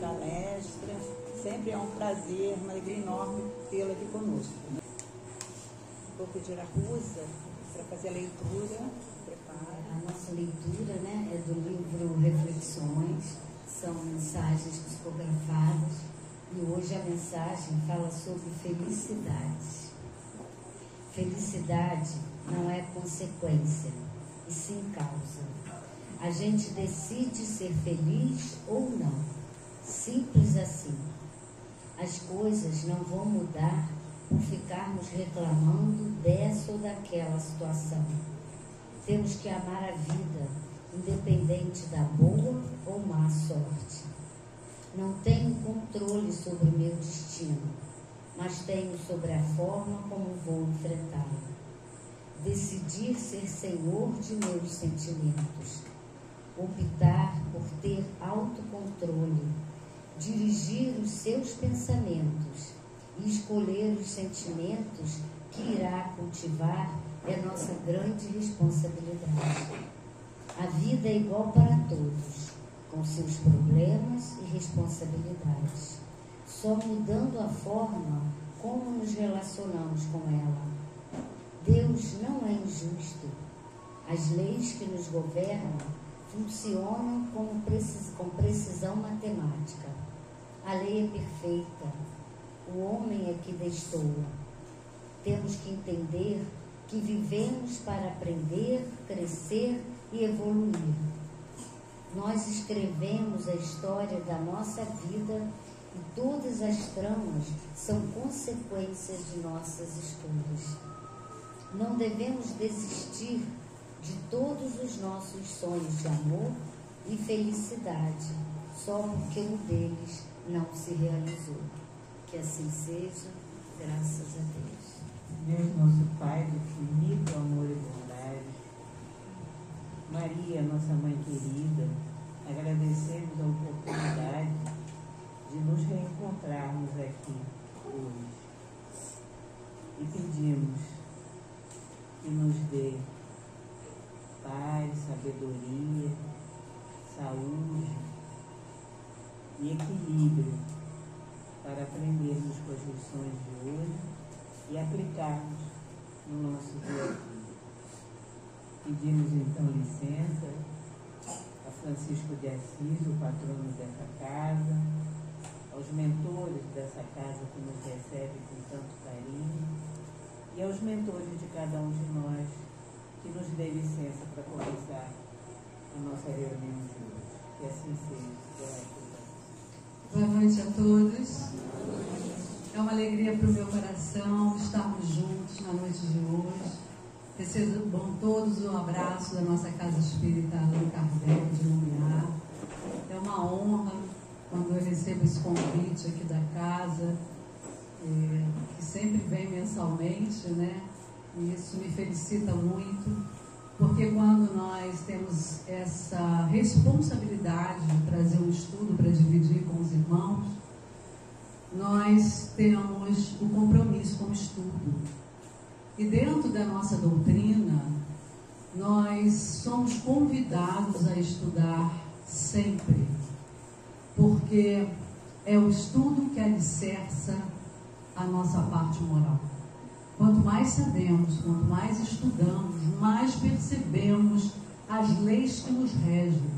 palestra. Sempre é um prazer, uma alegria enorme tê-la aqui conosco. Vou pedir a Rosa para fazer a leitura. Prepara. A nossa leitura, né, é do livro Reflexões, são mensagens psicografadas, e hoje a mensagem fala sobre felicidade. Felicidade não é consequência, e sim causa. A gente decide ser feliz ou não. Simples assim. As coisas não vão mudar por ficarmos reclamando dessa ou daquela situação. Temos que amar a vida, independente da boa ou má sorte. Não tenho controle sobre o meu destino, mas tenho sobre a forma como vou enfrentá-lo. Decidir ser senhor de meus sentimentos. Optar por ter autocontrole, dirigir os seus pensamentos e escolher os sentimentos que irá cultivar é nossa grande responsabilidade. A vida é igual para todos, com seus problemas e responsabilidades, só mudando a forma como nos relacionamos com ela. Deus não é injusto. As leis que nos governam funcionam com precisão matemática. A lei é perfeita. O homem é que destoa. Temos que entender que vivemos para aprender, crescer e evoluir. Nós escrevemos a história da nossa vida e todas as tramas são consequências de nossas escolhas. Não devemos desistir de todos os nossos sonhos de amor e felicidade, só porque um deles não se realizou. Que assim seja, graças a Deus. Deus, nosso Pai do infinito amor e bondade, Maria, nossa Mãe querida, agradecemos a oportunidade de nos reencontrarmos aqui hoje e pedimos que nos dê paz, sabedoria, saúde e equilíbrio para aprendermos com as lições de hoje e aplicarmos no nosso dia a dia. Pedimos então licença a Francisco de Assis, o patrono dessa casa, aos mentores dessa casa que nos recebe com tanto carinho e aos mentores de cada um de nós que nos dê licença para começar a nossa reunião de hoje. Que assim seja. Boa noite a todos. É uma alegria para o meu coração estarmos juntos na noite de hoje. Recebam todos um abraço da nossa Casa Espírita Allan Kardec de Lumiar. É uma honra quando eu recebo esse convite aqui da casa, que sempre vem mensalmente, né? E isso me felicita muito, porque quando nós temos essa responsabilidade de trazer um estudo para dividir com os irmãos, nós temos o compromisso com o estudo. E dentro da nossa doutrina, nós somos convidados a estudar sempre, porque é o estudo que alicerça a nossa parte moral. Quanto mais sabemos, quanto mais estudamos, mais percebemos as leis que nos regem,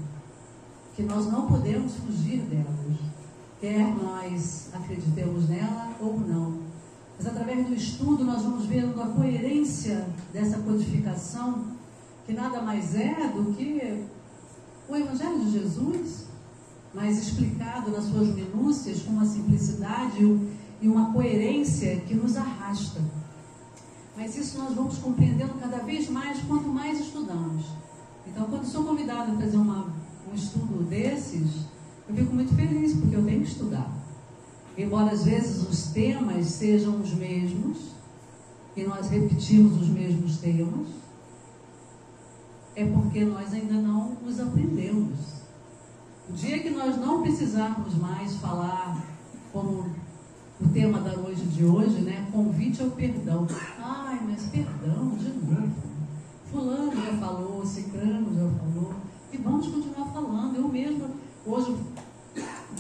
que nós não podemos fugir delas, quer nós acreditemos nela ou não. Mas através do estudo nós vamos vendo a coerência dessa codificação, que nada mais é do que o Evangelho de Jesus, mas explicado nas suas minúcias, com uma simplicidade e uma coerência que nos arrasta. Mas isso nós vamos compreendendo cada vez mais quanto mais estudamos. Então, quando sou convidada a fazer um estudo desses, eu fico muito feliz, porque eu tenho que estudar. Embora às vezes os temas sejam os mesmos, e nós repetimos os mesmos temas, é porque nós ainda não os aprendemos. O dia que nós não precisarmos mais falar como o tema da noite de hoje, né? Convite ao perdão. Ai, mas perdão de novo. Fulano já falou, Cicrano já falou. E vamos continuar falando. Eu mesma, hoje,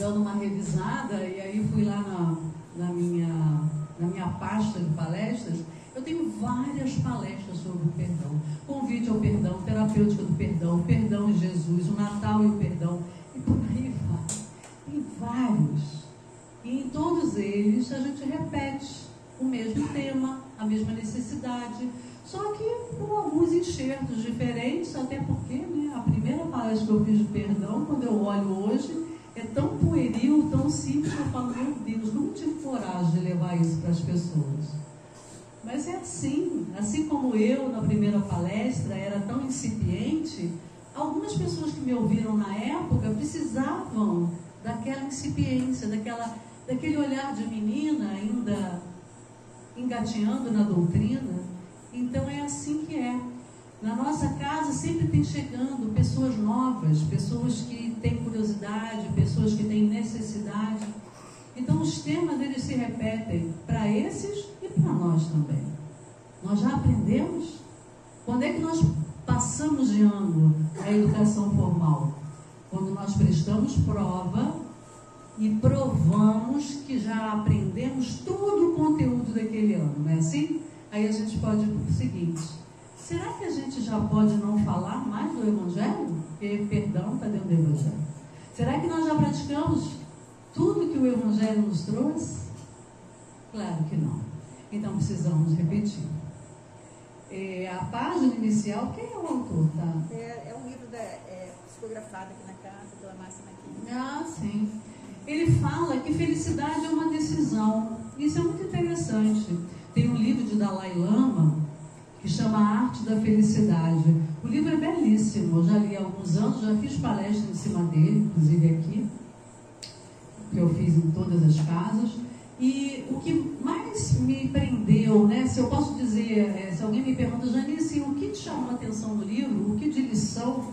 dando uma revisada, e aí fui lá na minha pasta de palestras. Eu tenho várias palestras sobre o perdão. Convite ao perdão, terapêutica do perdão, perdão em Jesus, o Natal e o perdão, e por aí vai. Tem vários. E em todos eles a gente repete o mesmo tema, a mesma necessidade, só que com alguns enxertos diferentes, até porque, né, a primeira palestra que eu fiz de perdão, quando eu olho hoje, é tão pueril, tão simples, que eu falo, meu Deus, não tive coragem de levar isso para as pessoas. Mas é assim como eu, na primeira palestra, era tão incipiente, algumas pessoas que me ouviram na época precisavam daquela incipiência, daquele olhar de menina ainda engateando na doutrina. Então é assim que é. Na nossa casa sempre tem chegando pessoas novas, pessoas que têm curiosidade, pessoas que têm necessidade. Então os temas eles se repetem para esses e para nós também. Nós já aprendemos? Quando é que nós passamos de ano a educação formal? Quando nós prestamos prova e provamos que já aprendemos todo o conteúdo daquele ano, não é assim? Aí a gente pode ir para o seguinte: será que a gente já pode não falar mais do Evangelho? Porque perdão está dentro do Evangelho. Será que nós já praticamos tudo que o Evangelho nos trouxe? Claro que não. Então precisamos repetir. A página inicial, quem é o autor? Tá? É um livro psicografado aqui na casa, pela Márcia Maquini. Ah, sim. Ele fala que felicidade é uma decisão. Isso é muito interessante. Tem um livro de Dalai Lama que chama A Arte da Felicidade. O livro é belíssimo. Eu já li há alguns anos, já fiz palestra em cima dele, inclusive aqui, que eu fiz em todas as casas. E o que mais me prendeu, né, se eu posso dizer, se alguém me pergunta, Janice, o que te chamou a atenção do livro, o que de lição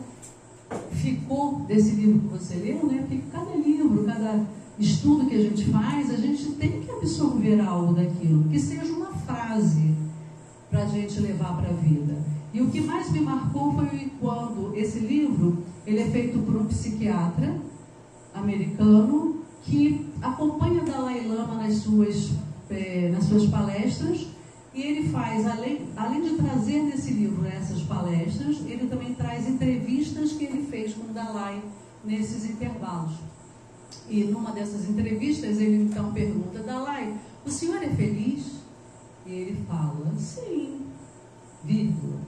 ficou desse livro que você leu, né? Porque cada livro, cada estudo que a gente faz, a gente tem que absorver algo daquilo, que seja uma frase para a gente levar para a vida. E o que mais me marcou foi quando esse livro, ele é feito por um psiquiatra americano que acompanha Dalai Lama nas suas palestras, e ele faz, além de trazer nesse livro essas palestras, ele também traz entrevistas que ele fez com o Dalai nesses intervalos. E numa dessas entrevistas ele então pergunta: Dalai, o senhor é feliz? E ele fala: sim, vírgula,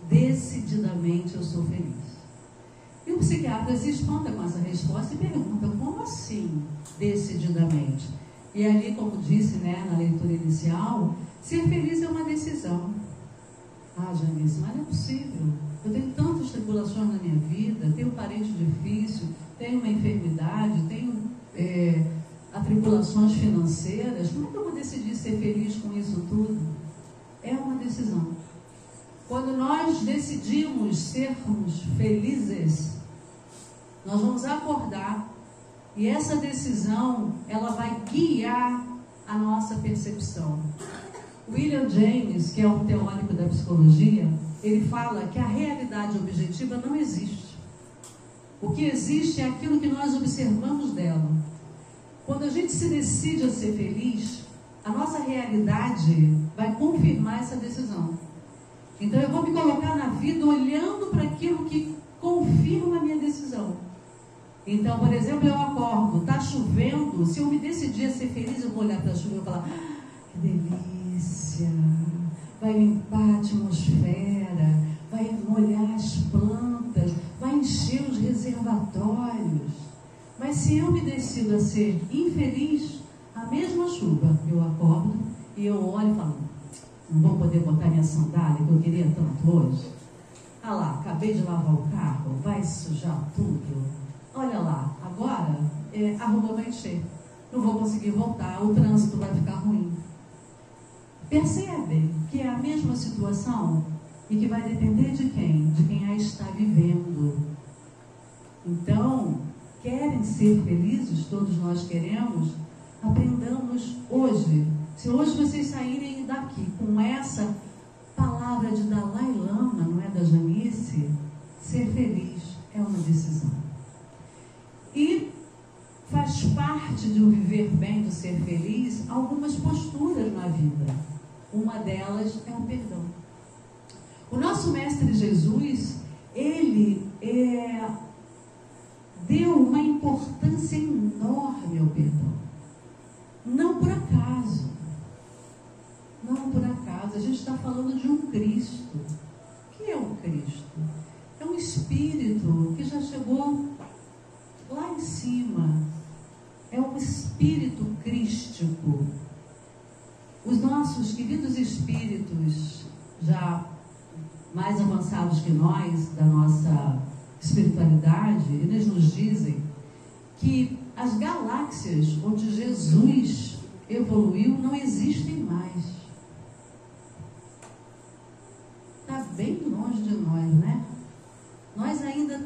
decididamente eu sou feliz. E o psiquiatra se espanta com essa resposta e pergunta: como assim, decididamente? E ali, como disse, né, na leitura inicial, ser feliz é uma decisão. Ah, Janice, mas não é possível. Eu tenho tantas tribulações na minha vida, tenho um parente difícil, tenho uma enfermidade, tenho atribulações financeiras. Como é que eu vou decidir ser feliz com isso tudo? É uma decisão. Quando nós decidimos sermos felizes, nós vamos acordar, e essa decisão, ela vai guiar a nossa percepção. William James, que é um teórico da psicologia, ele fala que a realidade objetiva não existe. O que existe é aquilo que nós observamos dela. Quando a gente se decide a ser feliz, a nossa realidade vai confirmar essa decisão. Então eu vou me colocar na vida olhando para aquilo que confirma a minha decisão. Então, por exemplo, eu acordo, está chovendo, se eu me decidir a ser feliz, eu vou olhar para a chuva e vou falar: que delícia, vai limpar a atmosfera, vai molhar as plantas, vai encher os reservatórios. Mas se eu me decido a ser infeliz, a mesma chuva, eu acordo e eu olho e falo: não vou poder botar minha sandália que eu queria tanto hoje. Ah lá, acabei de lavar o carro, vai sujar tudo. Olha lá, agora a rua vai encher, não vou conseguir voltar, o trânsito vai ficar ruim. Percebem que é a mesma situação e que vai depender de quem? De quem a está vivendo. Então, querem ser felizes? Todos nós queremos. Aprendamos hoje. Se hoje vocês saírem daqui com essa palavra de Dalai Lama, não é da Janice, ser feliz é uma decisão. E faz parte de um viver bem, do ser feliz, algumas posturas na vida. Uma delas é o perdão. O nosso Mestre Jesus, ele deu uma importância enorme ao perdão. Não por acaso. Não por acaso. A gente está falando de um Cristo. O que é um Cristo? É um Espírito que já chegou lá em cima. É um Espírito crístico. Os nossos queridos espíritos, já mais avançados que nós, da nossa espiritualidade, eles nos dizem que as galáxias onde Jesus evoluiu não existem mais. Está bem longe de nós, né? Nós ainda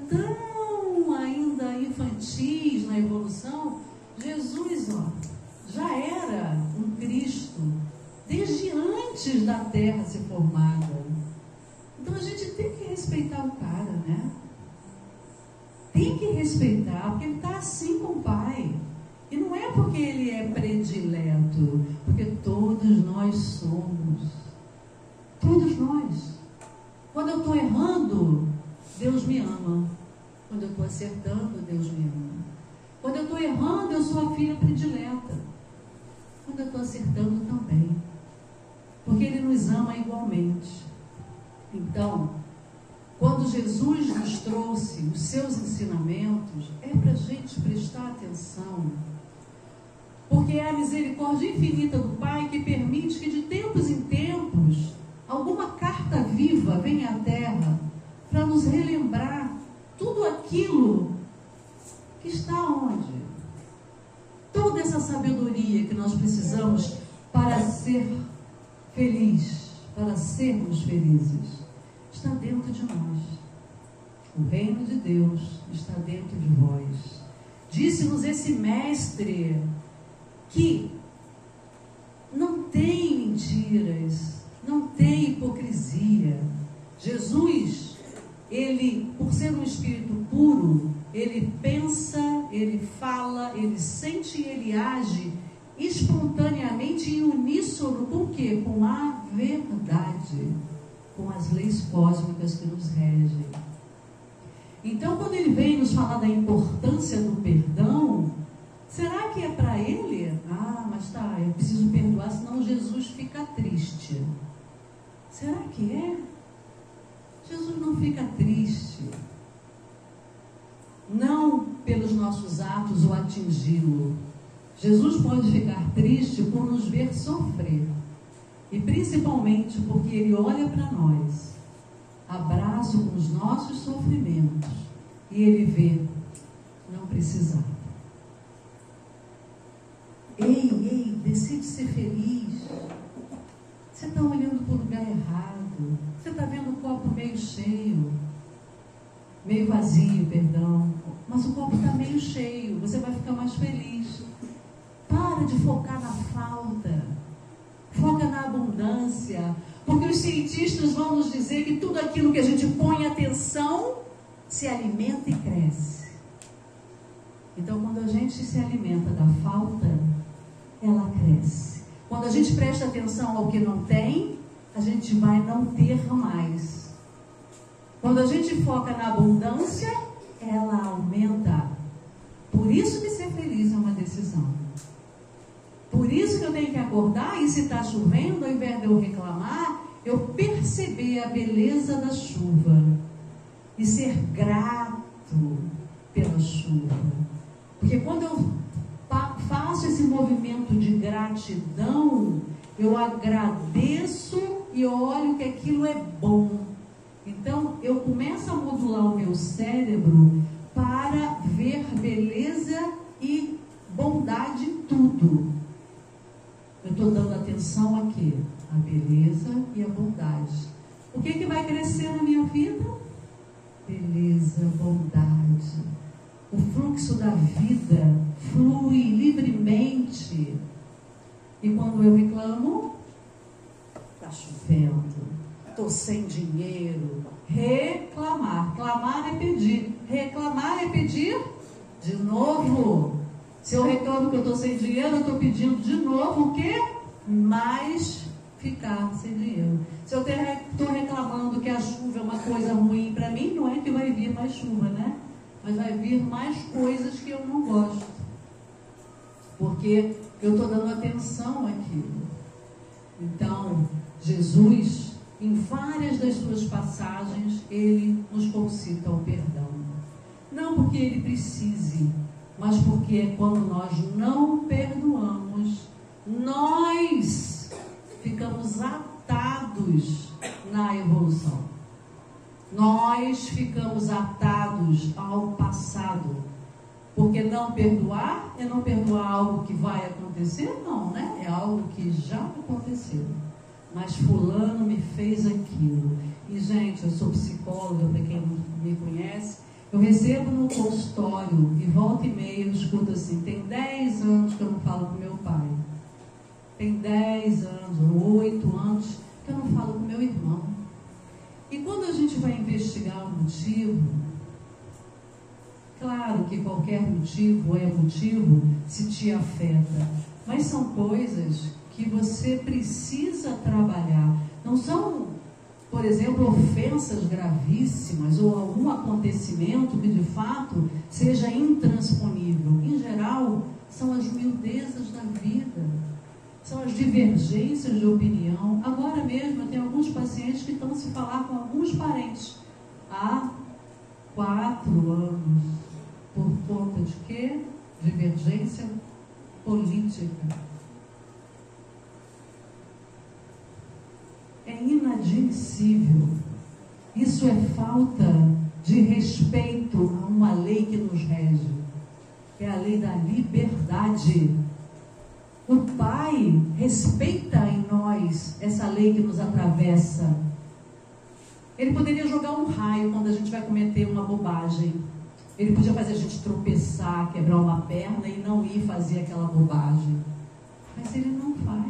infantis na evolução. Jesus, já era um Cristo desde antes da Terra ser formada. Então a gente tem que respeitar o cara, né? Tem que respeitar, porque ele está assim com o Pai. E não é porque ele é predileto, porque todos nós somos. Todos nós. Quando eu estou errando, Deus me ama. Quando eu estou acertando, Deus me ama. Quando eu estou errando, eu sou a filha predileta. Quando eu estou acertando também. Porque Ele nos ama igualmente. Então, quando Jesus nos trouxe os seus ensinamentos, é para a gente prestar atenção. Porque é a misericórdia infinita do Pai que permite que de tempos em tempos alguma carta viva venha à Terra para nos relembrar tudo aquilo que está onde? Toda essa sabedoria que nós precisamos para ser feliz, para sermos felizes, está dentro de nós. O reino de Deus está dentro de vós. Disse-nos esse mestre que não tem mentiras, não tem hipocrisia. Jesus, ele, por ser um espírito puro, ele pensa, ele fala, ele sente e ele age espontaneamente em uníssono com o quê? Com a verdade, com as leis cósmicas que nos regem. Então, quando ele vem nos falar da importância do perdão, será que é para ele? Mas tá, eu preciso perdoar, senão Jesus fica triste. Será que é? Jesus não fica triste. Não pelos nossos atos o atingi-lo. Jesus pode ficar triste por nos ver sofrer. E principalmente porque Ele olha para nós, abraça os nossos sofrimentos, e Ele vê, não precisava. Ei, decide ser feliz. Você está olhando para o lugar errado. Você está vendo o copo meio cheio, meio vazio, perdão. Mas o copo está meio cheio, você vai ficar mais feliz. Para de focar na falta. Foca na abundância. Porque os cientistas vão nos dizer que tudo aquilo que a gente põe atenção se alimenta e cresce. Então, quando a gente se alimenta da falta, ela cresce. Quando a gente presta atenção ao que não tem, a gente vai não ter mais. Quando a gente foca na abundância, ela aumenta. Por isso que ser feliz é uma decisão. Por isso que eu tenho que acordar e, se está chovendo, ao invés de eu reclamar, eu perceber a beleza da chuva e ser grato pela chuva. Porque quando eu faço esse movimento de gratidão, eu agradeço e olho que aquilo é bom. Então, eu começo a modular o meu cérebro para ver beleza e bondade em tudo. Eu estou dando atenção aqui, a beleza e a bondade. O que vai crescer na minha vida? Beleza, bondade. O fluxo da vida flui livremente. E quando eu reclamo, está chovendo, estou sem dinheiro. Reclamar. Clamar é pedir. Reclamar é pedir de novo. Se eu reclamo que eu estou sem dinheiro, eu estou pedindo de novo o quê? Mais ficar sem dinheiro. Se eu estou reclamando que a chuva é uma coisa ruim para mim, não é que vai vir mais chuva, né? Mas vai vir mais coisas que eu não gosto. Porque eu estou dando atenção àquilo. Então, Jesus, em várias das suas passagens, ele nos concita o perdão. Não porque ele precise, mas porque é quando nós não perdoamos, nós ficamos atados na evolução. Nós ficamos atados ao passado. Porque não perdoar é não perdoar algo que vai acontecer? Não, né? É algo que já aconteceu. Mas fulano me fez aquilo. E, gente, eu sou psicóloga, para quem não me conhece. Eu recebo no consultório e volta e meia eu escuto assim, tem 10 anos que eu não falo com meu pai. Tem 10 anos, ou 8 anos que eu não falo com meu irmão. E quando a gente vai investigar o motivo, claro que qualquer motivo é motivo se te afeta, mas são coisas que você precisa trabalhar. Não são, por exemplo, ofensas gravíssimas ou algum acontecimento que de fato seja intransponível. Em geral, são as miudezas da vida, são as divergências de opinião. Agora mesmo eu tenho alguns pacientes que estão se falar com alguns parentes há 4 anos. Por conta de quê? Divergência política. É inadmissível. Isso é falta de respeito a uma lei que nos rege. É a lei da liberdade. O Pai respeita em nós essa lei que nos atravessa. Ele poderia jogar um raio quando a gente vai cometer uma bobagem. Ele podia fazer a gente tropeçar, quebrar uma perna e não ir fazer aquela bobagem. Mas ele não faz.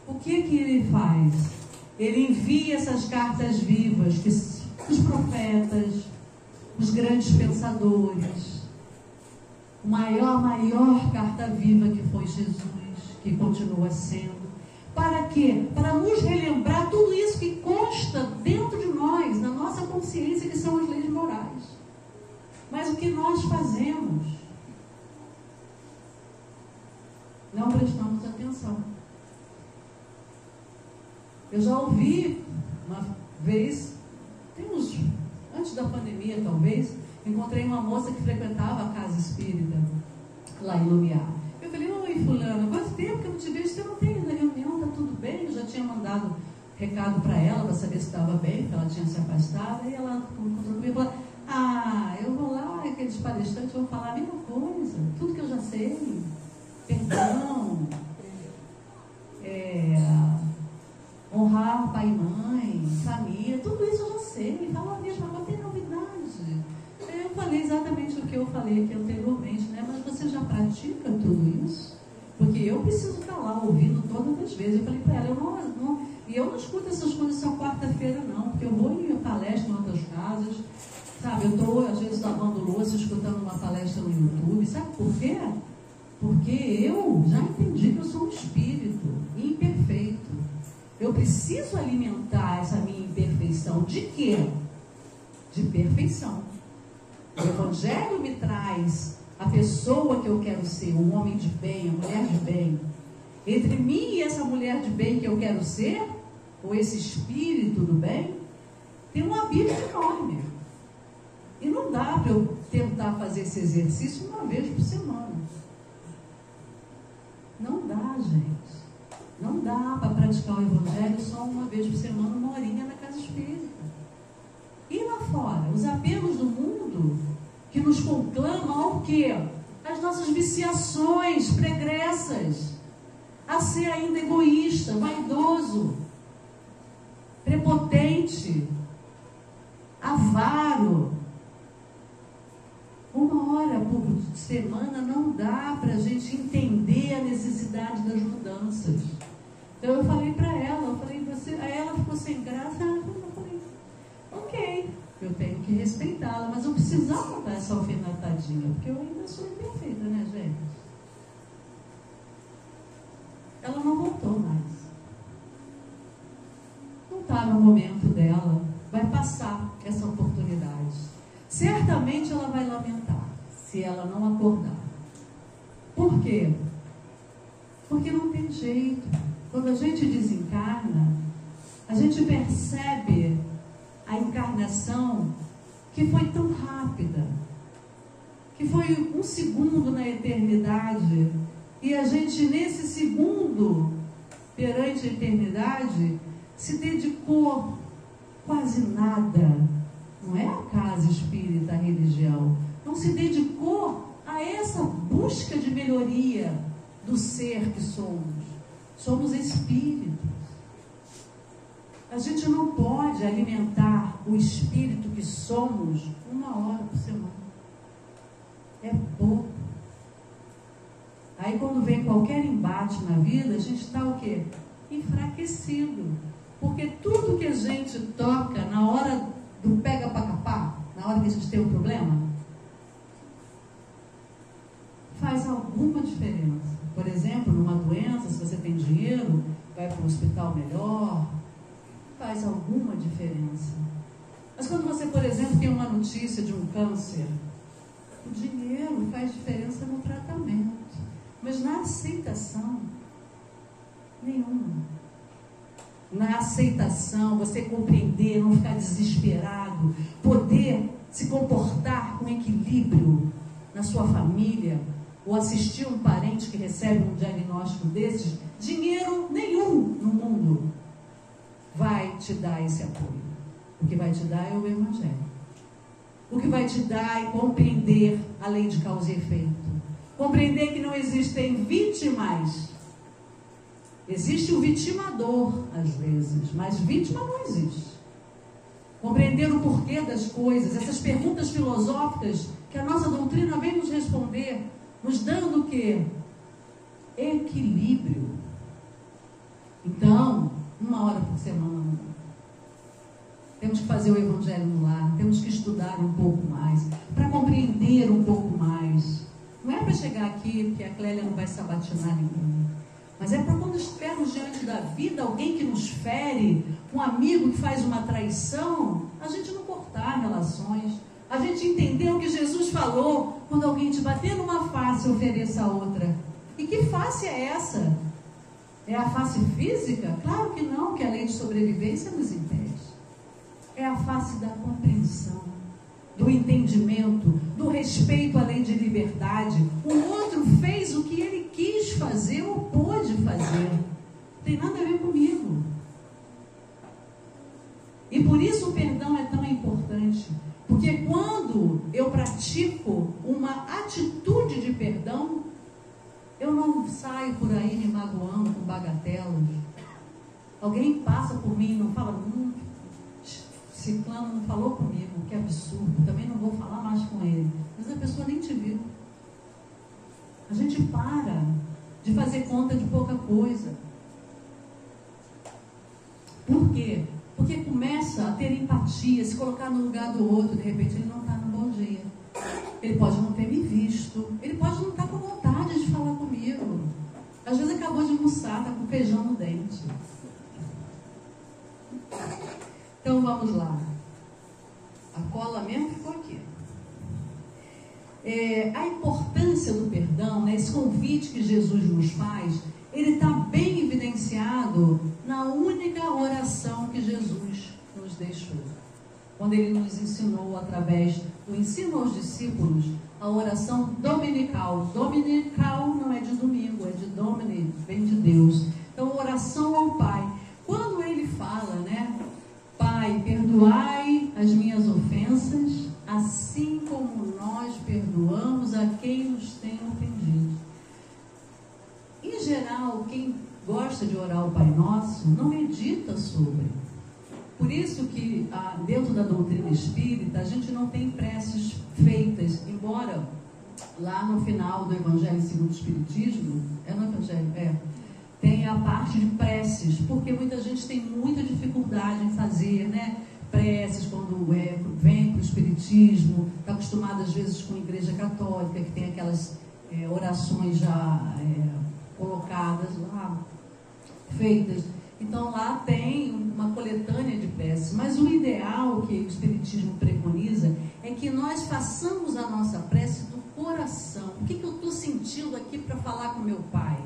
O que ele faz? Ele envia essas cartas vivas, que os profetas, os grandes pensadores, a maior carta viva que foi Jesus, que continua sendo. Para quê? Para nos relembrar tudo isso que consta dentro de nós, na nossa consciência, que são as leis morais. Mas o que nós fazemos? Não prestamos atenção. Eu já ouvi uma vez, antes da pandemia talvez, encontrei uma moça que frequentava a casa espírita lá em Lumiar. Eu falei, oi fulana, quanto tempo que eu não te vejo? Você não tem ido na reunião, tá tudo bem? Eu já tinha mandado recado para ela, para saber se estava bem, porque ela tinha se afastado. Aí ela encontrou comigo e falou, eu vou lá, aqueles palestrantes vão falar a mesma coisa, tudo que eu já sei, perdão, honrar pai e mãe, família, tudo isso eu já sei, fala a mesma coisa, tem novidade. Eu falei exatamente o que eu falei aqui anteriormente, né? Mas você já pratica tudo isso? Porque eu preciso estar lá ouvindo todas as vezes. Eu falei para ela, eu não escuto essas coisas só quarta-feira não, porque eu vou em palestra em outras casas. Sabe, eu estou, às vezes, lavando louça, escutando uma palestra no YouTube. Sabe por quê? Porque eu já entendi que eu sou um espírito imperfeito. Eu preciso alimentar essa minha imperfeição. De quê? De perfeição. O Evangelho me traz a pessoa que eu quero ser, um homem de bem, a mulher de bem. Entre mim e essa mulher de bem que eu quero ser, ou esse espírito do bem, tem um abismo enorme. E não dá para eu tentar fazer esse exercício uma vez por semana. Não dá, gente. Não dá para praticar o Evangelho só uma vez por semana, uma horinha na casa espírita. E lá fora, os apelos do mundo que nos conclamam ao quê? As nossas viciações pregressas. A ser ainda egoísta, vaidoso, prepotente, avaro. Uma hora por semana não dá para a gente entender a necessidade das mudanças. Então eu falei para ela, aí ela ficou sem graça, eu falei, ok, eu tenho que respeitá-la, mas eu precisava dar essa alfinetadinha, porque eu ainda sou imperfeita, passar essa oportunidade. Certamente ela vai lamentar se ela não acordar. Por quê? Porque não tem jeito. Quando a gente desencarna, a gente percebe a encarnação que foi tão rápida, que foi um segundo na eternidade, e a gente nesse segundo perante a eternidade se dedicou quase nada. Não é a casa espírita, a religião, não se dedicou a essa busca de melhoria do ser que somos. Somos espíritos. A gente não pode alimentar o espírito que somos 1 hora por semana. É pouco. Aí quando vem qualquer embate na vida, a gente está o quê? Enfraquecido. Porque tudo que a gente toca na hora do pega para capar, na hora que a gente tem um problema, faz alguma diferença. Por exemplo, numa doença, se você tem dinheiro, vai para um hospital melhor, faz alguma diferença. Mas quando você, por exemplo, tem uma notícia de um câncer, o dinheiro faz diferença no tratamento, mas na aceitação, nenhuma. Na aceitação, você compreender, não ficar desesperado, poder se comportar com equilíbrio na sua família, ou assistir um parente que recebe um diagnóstico desses, dinheiro nenhum no mundo vai te dar esse apoio. O que vai te dar é o Evangelho. O que vai te dar é compreender a lei de causa e efeito. Compreender que não existem vítimas. Existe o vitimador, às vezes, mas vítima não existe. Compreender o porquê das coisas, essas perguntas filosóficas que a nossa doutrina vem nos responder, nos dando o quê? Equilíbrio. Então, 1 hora por semana não dá. Temos que fazer o Evangelho no lar, temos que estudar um pouco mais, para compreender um pouco mais. Não é para chegar aqui, porque a Clélia não vai sabatinar ninguém. Mas é para quando estivermos diante da vida, alguém que nos fere, um amigo que faz uma traição, a gente não cortar relações, a gente entender o que Jesus falou, quando alguém te bater numa face, ofereça a outra. E que face é essa? É a face física? Claro que não, que a lei de sobrevivência nos impede. É a face da compreensão, do entendimento, do respeito à lei de liberdade. O outro fez o que ele quis fazer ou pôde fazer. Não tem nada a ver comigo. E por isso o perdão é tão importante. Porque quando eu pratico uma atitude de perdão, eu não saio por aí me magoando com bagatelas. Alguém passa por mim e não fala, ciclano não falou comigo, que absurdo, também não vou falar mais com ele. Mas a pessoa nem te viu. A gente para de fazer conta de pouca coisa. Por quê? Porque começa a ter empatia, se colocar no lugar do outro. De repente ele não está no bom dia. Ele pode não ter me visto. Ele pode não estar com vontade de falar comigo. Às vezes acabou de almoçar, está com feijão no dente. Então vamos lá. A cola mesmo ficou aqui. A importância do perdão, né, esse convite que Jesus nos faz, ele está bem evidenciado na única oração que Jesus nos deixou. Quando ele nos ensinou, através do ensino aos discípulos, a oração dominical. Dominical não é de domingo, é de Domini, vem de Deus. Então, oração ao Pai. Quando ele fala, né? Pai, perdoai as minhas ofensas, assim como nós perdoamos a quem nos tem ofendido. Em geral, quem gosta de orar o Pai Nosso, não medita sobre. Por isso que dentro da doutrina espírita, a gente não tem preces feitas, embora lá no final do Evangelho segundo o Espiritismo, no Evangelho, tem a parte de preces, porque muita gente tem muita dificuldade em fazer, né? Preces quando vem para o Espiritismo, está acostumado às vezes com a Igreja Católica, que tem aquelas orações já colocadas lá, feitas. Então lá tem uma coletânea de preces, mas o ideal que o Espiritismo preconiza é que nós façamos a nossa prece do coração. O que eu estou sentindo aqui para falar com meu Pai?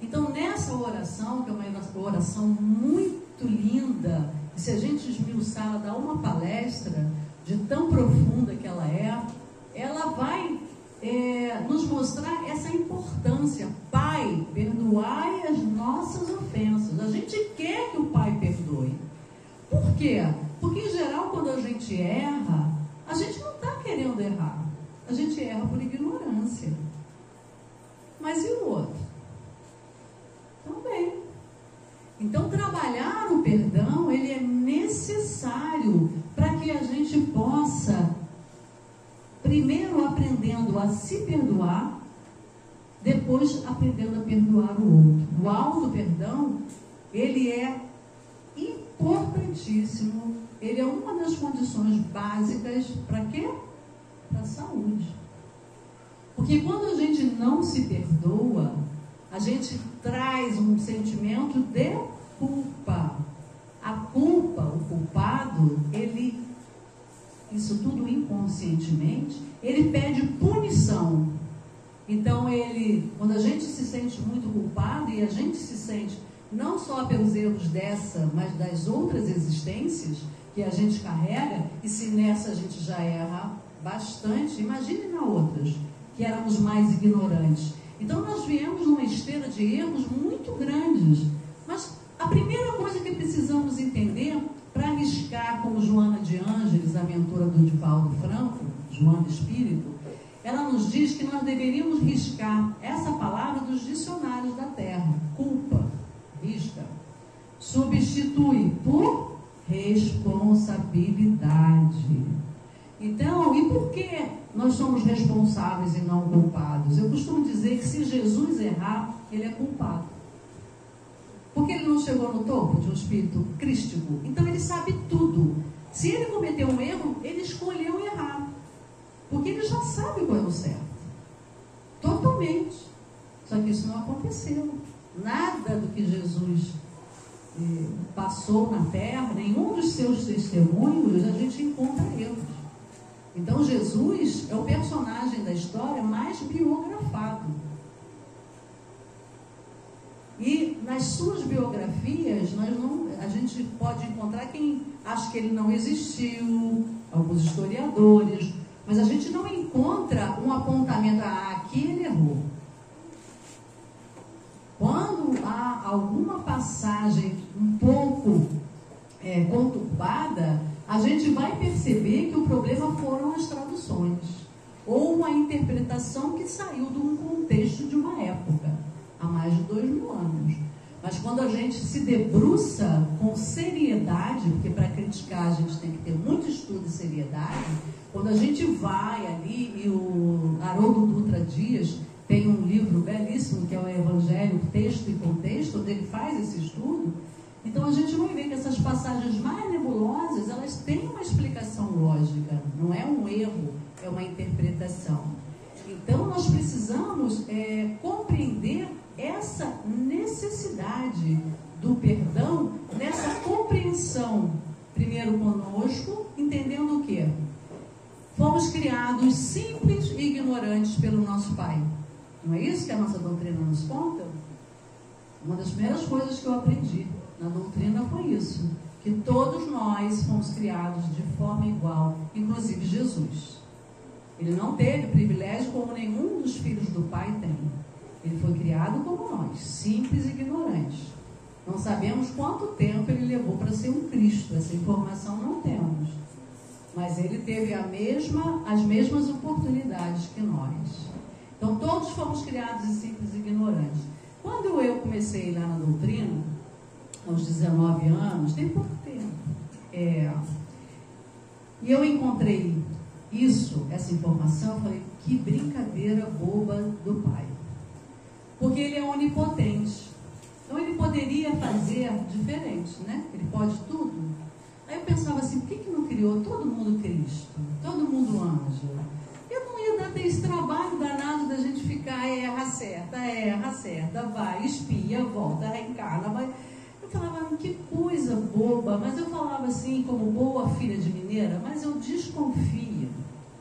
Então nessa oração, que é uma oração muito linda, e se a gente esmiuçar, ela dá uma palestra de tão profunda que ela vai nos mostrar essa importância. Pai, perdoai as nossas ofensas. A gente quer que o Pai perdoe. Por quê? Porque em geral quando a gente erra, a gente não está querendo errar, a gente erra por ignorância. Mas e o outro? Também. Então trabalhar o perdão, ele é necessário para que a gente possa, primeiro aprendendo a se perdoar, depois aprendendo a perdoar o outro. O auto-perdão, ele é importantíssimo, ele é uma das condições básicas para quê? Para a saúde. Porque quando a gente não se perdoa, a gente traz um sentimento de culpa. A culpa, o culpado, isso tudo inconscientemente, ele pede punição. Então quando a gente se sente muito culpado, e a gente se sente não só pelos erros dessa, mas das outras existências que a gente carrega, e se nessa a gente já erra bastante, imagine na outras, que éramos mais ignorantes. Então nós viemos numa esteira de erros muito grandes. Mas a primeira coisa que precisamos entender, para arriscar, como Joana de Ângeles, a mentora do Divaldo Franco, Joana Espírito, ela nos diz que nós deveríamos riscar essa palavra dos dicionários da Terra. Culpa, risca. Substitui por responsabilidade. Então, e por que nós somos responsáveis e não culpados? Eu costumo dizer que se Jesus errar, ele é culpado. Porque ele não chegou no topo de um espírito crístico. Então ele sabe tudo. Se ele cometeu um erro, ele escolheu errar. Porque ele já sabe qual é o certo. Totalmente. Só que isso não aconteceu. Nada do que Jesus passou na terra, nenhum dos seus testemunhos, a gente encontra erros. Então Jesus é o personagem da história mais biografado. E nas suas biografias, a gente pode encontrar quem acha que ele não existiu, alguns historiadores, mas a gente não encontra um apontamento, aqui ele errou. Quando há alguma passagem um pouco conturbada, a gente vai perceber que o problema foram as traduções, ou uma interpretação que saiu de um contexto de uma época, há mais de 2000 anos. Mas quando a gente se debruça com seriedade, porque para criticar a gente tem que ter muito estudo e seriedade, quando a gente vai ali, e o Haroldo Dutra Dias tem um livro belíssimo, que é o Evangelho, Texto e Contexto, onde ele faz esse estudo. Então a gente vai ver que essas passagens mais nebulosas, elas têm uma explicação lógica, não é um erro, é uma interpretação. Então nós precisamos compreender essa necessidade do perdão, nessa compreensão, primeiro conosco, entendendo o quê? Fomos criados simples e ignorantes pelo nosso Pai. Não é isso que a nossa doutrina nos conta? Uma das primeiras coisas que eu aprendi na doutrina foi isso, que todos nós fomos criados de forma igual, inclusive Jesus. Ele não teve privilégio como nenhum dos filhos do Pai tem. Ele foi criado como nós, simples e ignorantes. Não sabemos quanto tempo ele levou para ser um Cristo, essa informação não temos. Mas ele teve as mesmas oportunidades que nós. Então todos fomos criados simples e ignorantes. Quando eu comecei lá na doutrina, aos 19 anos, tem pouco tempo, e eu encontrei essa informação, eu falei, que brincadeira boba do Pai. Porque ele é onipotente. Então ele poderia fazer diferente, né? Ele pode tudo. Aí eu pensava assim, por que não criou todo mundo Cristo? Todo mundo anjo? Eu não ia ter esse trabalho danado da gente ficar, erra, acerta, vai, espia, volta, reencarna, vai. Eu falava, que coisa boba. Mas eu falava assim, como boa filha de mineira, mas eu desconfio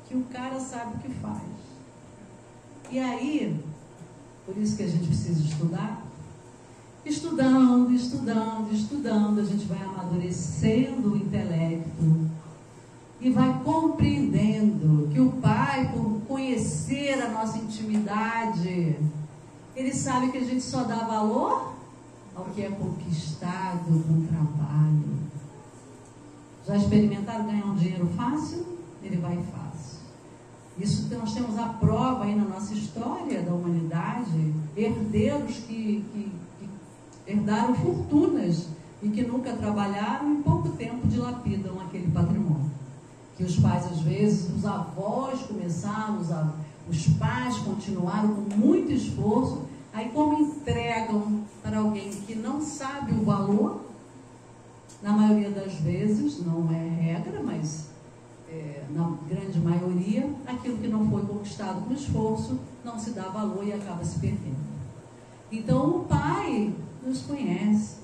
que o cara sabe o que faz. E aí, por isso que a gente precisa estudar. Estudando, estudando, estudando, a gente vai amadurecendo o intelecto e vai compreendendo que o Pai, por conhecer a nossa intimidade, Ele sabe que a gente só dá valor ao que é conquistado com trabalho. Já experimentaram ganhar um dinheiro fácil? Ele vai fácil. Isso nós temos a prova aí na nossa história da humanidade, herdeiros que herdaram fortunas e que nunca trabalharam, em pouco tempo dilapidam aquele patrimônio. Que os pais, às vezes, os avós começaram, os pais continuaram com muito esforço, aí como entregam para alguém que não sabe o valor, na maioria das vezes, não é regra, mas na grande maioria, aquilo que não foi conquistado com esforço, não se dá valor e acaba se perdendo. Então o Pai nos conhece.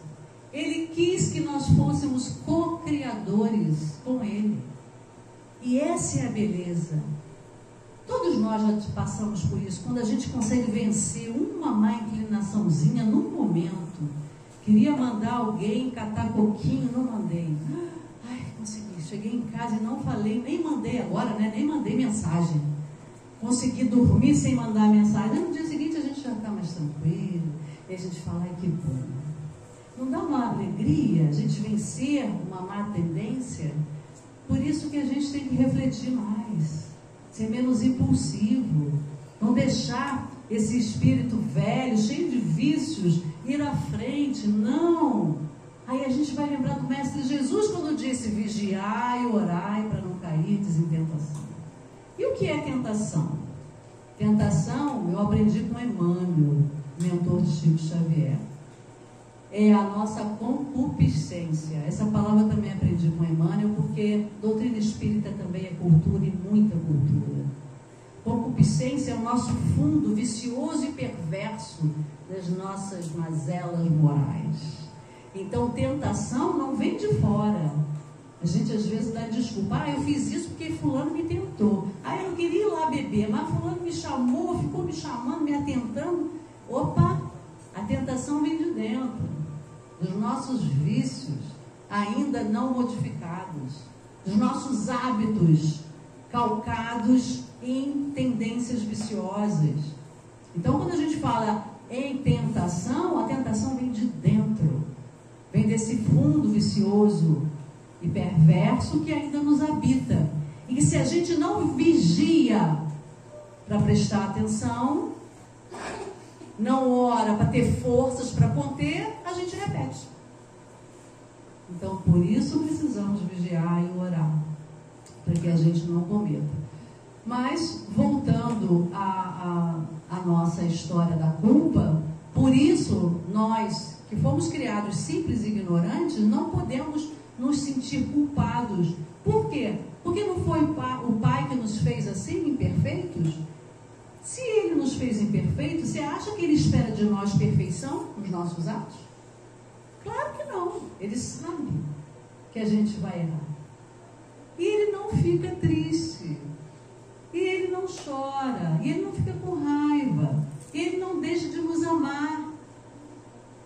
Ele quis que nós fôssemos co-criadores com Ele. E essa é a beleza. Todos nós já passamos por isso. Quando a gente consegue vencer uma má inclinaçãozinha num momento. Queria mandar alguém catar coquinho, não mandei. Ai, consegui. Cheguei em casa e não falei, nem mandei agora, né? Nem mandei mensagem. Consegui dormir sem mandar mensagem. No dia seguinte a gente já está mais tranquilo. E a gente fala, ai, que bom. Não dá uma alegria a gente vencer uma má tendência? Por isso que a gente tem que refletir mais, ser menos impulsivo, não deixar esse espírito velho, cheio de vícios, ir à frente, não. Aí a gente vai lembrar do Mestre Jesus quando disse, vigiai e orai para não cairdes em tentação. E o que é tentação? Tentação, eu aprendi com Emmanuel, mentor de Chico Xavier. É a nossa concupiscência. Essa palavra também aprendi com Emmanuel, porque doutrina espírita também é cultura e muita cultura. Concupiscência é o nosso fundo vicioso e perverso das nossas mazelas morais. Então, tentação não vem de fora. A gente às vezes dá desculpa. Eu fiz isso porque fulano me tentou. Eu não queria ir lá beber, mas fulano me chamou, ficou me chamando, me atentando. Opa, a tentação vem de dentro, dos nossos vícios ainda não modificados, dos nossos hábitos calcados em tendências viciosas. Então, quando a gente fala em tentação, a tentação vem de dentro, vem desse fundo vicioso e perverso que ainda nos habita. E que se a gente não vigia para prestar atenção, não ora para ter forças para conter, a gente repete. Então, por isso precisamos vigiar e orar, para que a gente não cometa. Mas, voltando à nossa história da culpa, por isso, nós que fomos criados simples e ignorantes, não podemos nos sentir culpados. Por quê? Porque não foi o Pai que nos fez assim, imperfeitos? Se Ele nos fez imperfeitos, você acha que Ele espera de nós perfeição nos nossos atos? Claro que não. Ele sabe que a gente vai errar. E Ele não fica triste. E Ele não chora. E Ele não fica com raiva. E Ele não deixa de nos amar.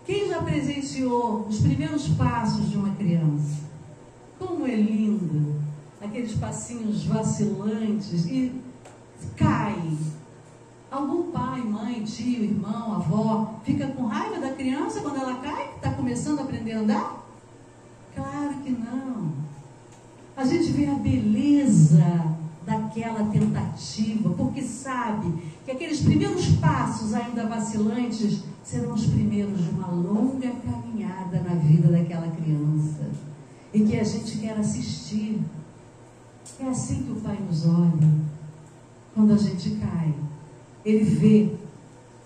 Quem já presenciou os primeiros passos de uma criança? Como é lindo. Aqueles passinhos vacilantes e cai. Algum pai, mãe, tio, irmão, avó fica com raiva da criança quando ela cai, que está começando a aprender a andar? Claro que não. A gente vê a beleza daquela tentativa, porque sabe que aqueles primeiros passos ainda vacilantes serão os primeiros de uma longa caminhada na vida daquela criança e que a gente quer assistir. É assim que o Pai nos olha quando a gente cai. Ele vê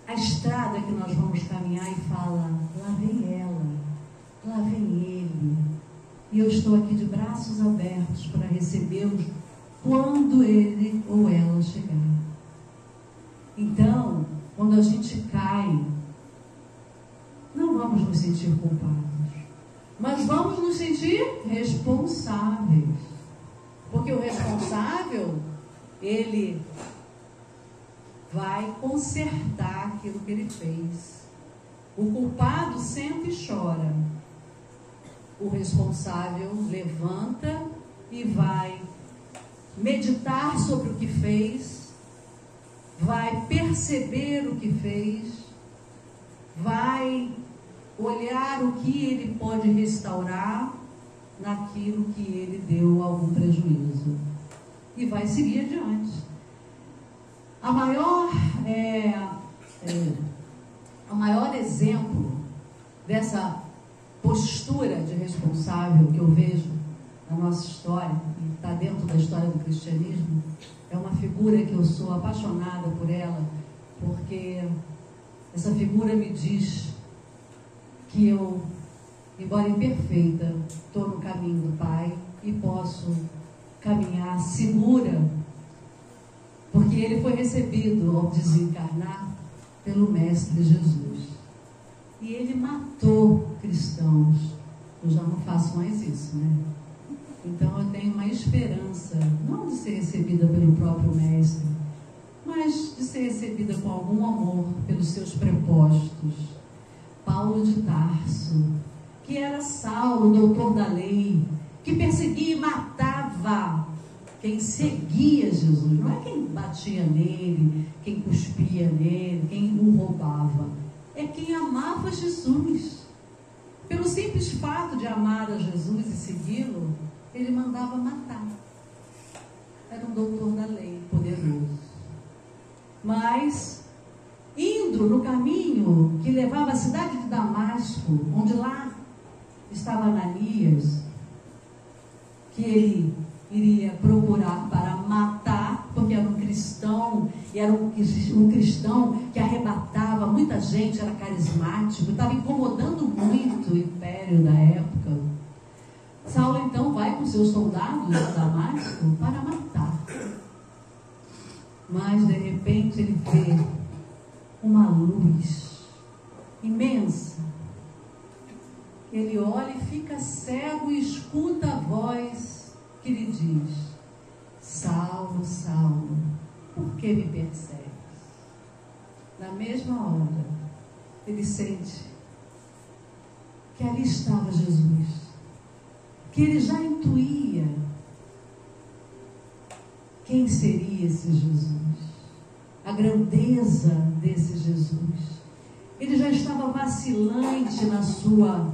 a estrada que nós vamos caminhar e fala, lá vem ela, lá vem ele. E eu estou aqui de braços abertos para recebê-los quando ele ou ela chegar. Então, quando a gente cai, não vamos nos sentir culpados. Mas vamos nos sentir responsáveis. Porque o responsável, ele vai consertar aquilo que ele fez. O culpado senta e chora. O responsável levanta e vai meditar sobre o que fez, vai perceber o que fez, vai olhar o que ele pode restaurar naquilo que ele deu algum prejuízo e vai seguir adiante. O maior exemplo dessa postura de responsável que eu vejo na nossa história, e está dentro da história do cristianismo, é uma figura que eu sou apaixonada por ela, porque essa figura me diz que eu, embora imperfeita, estou no caminho do Pai e posso caminhar segura, porque ele foi recebido ao desencarnar pelo Mestre Jesus. E ele matou cristãos. Eu já não faço mais isso, né? Então eu tenho uma esperança, não de ser recebida pelo próprio Mestre, mas de ser recebida com algum amor pelos seus prepostos. Paulo de Tarso, que era Saulo, doutor da lei, que perseguia e matava quem seguia Jesus. Não é quem batia nele, quem cuspia nele, quem o roubava. É quem amava Jesus. Pelo simples fato de amar a Jesus e segui-lo, ele mandava matar. Era um doutor da lei, poderoso. Mas, indo no caminho que levava à cidade de Damasco, onde lá estava Ananias, que ele iria procurar para matar, porque era um cristão, e era um cristão que arrebatava muita gente, era carismático, estava incomodando muito o império da época. Saulo então vai com seus soldados de Damasco para matar. Mas de repente ele vê uma luz imensa. Ele olha e fica cego e escuta a voz que lhe diz: Saulo, Saulo, por que me persegues? Na mesma hora, ele sente que ali estava Jesus, que ele já intuía quem seria esse Jesus, a grandeza desse Jesus. Ele já estava vacilante na sua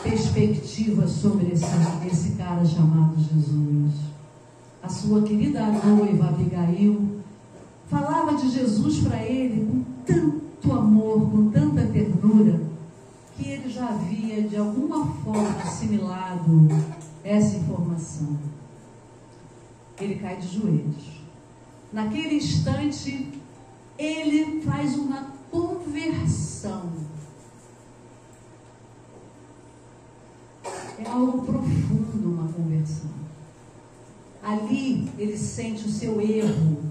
perspectiva sobre esse cara chamado Jesus. A sua querida noiva Abigail falava de Jesus para ele com tanto amor, com tanta ternura, que ele já havia de alguma forma assimilado essa informação. Ele cai de joelhos. Naquele instante, ele faz uma conversão. É algo profundo, uma conversão. Ali ele sente o seu erro,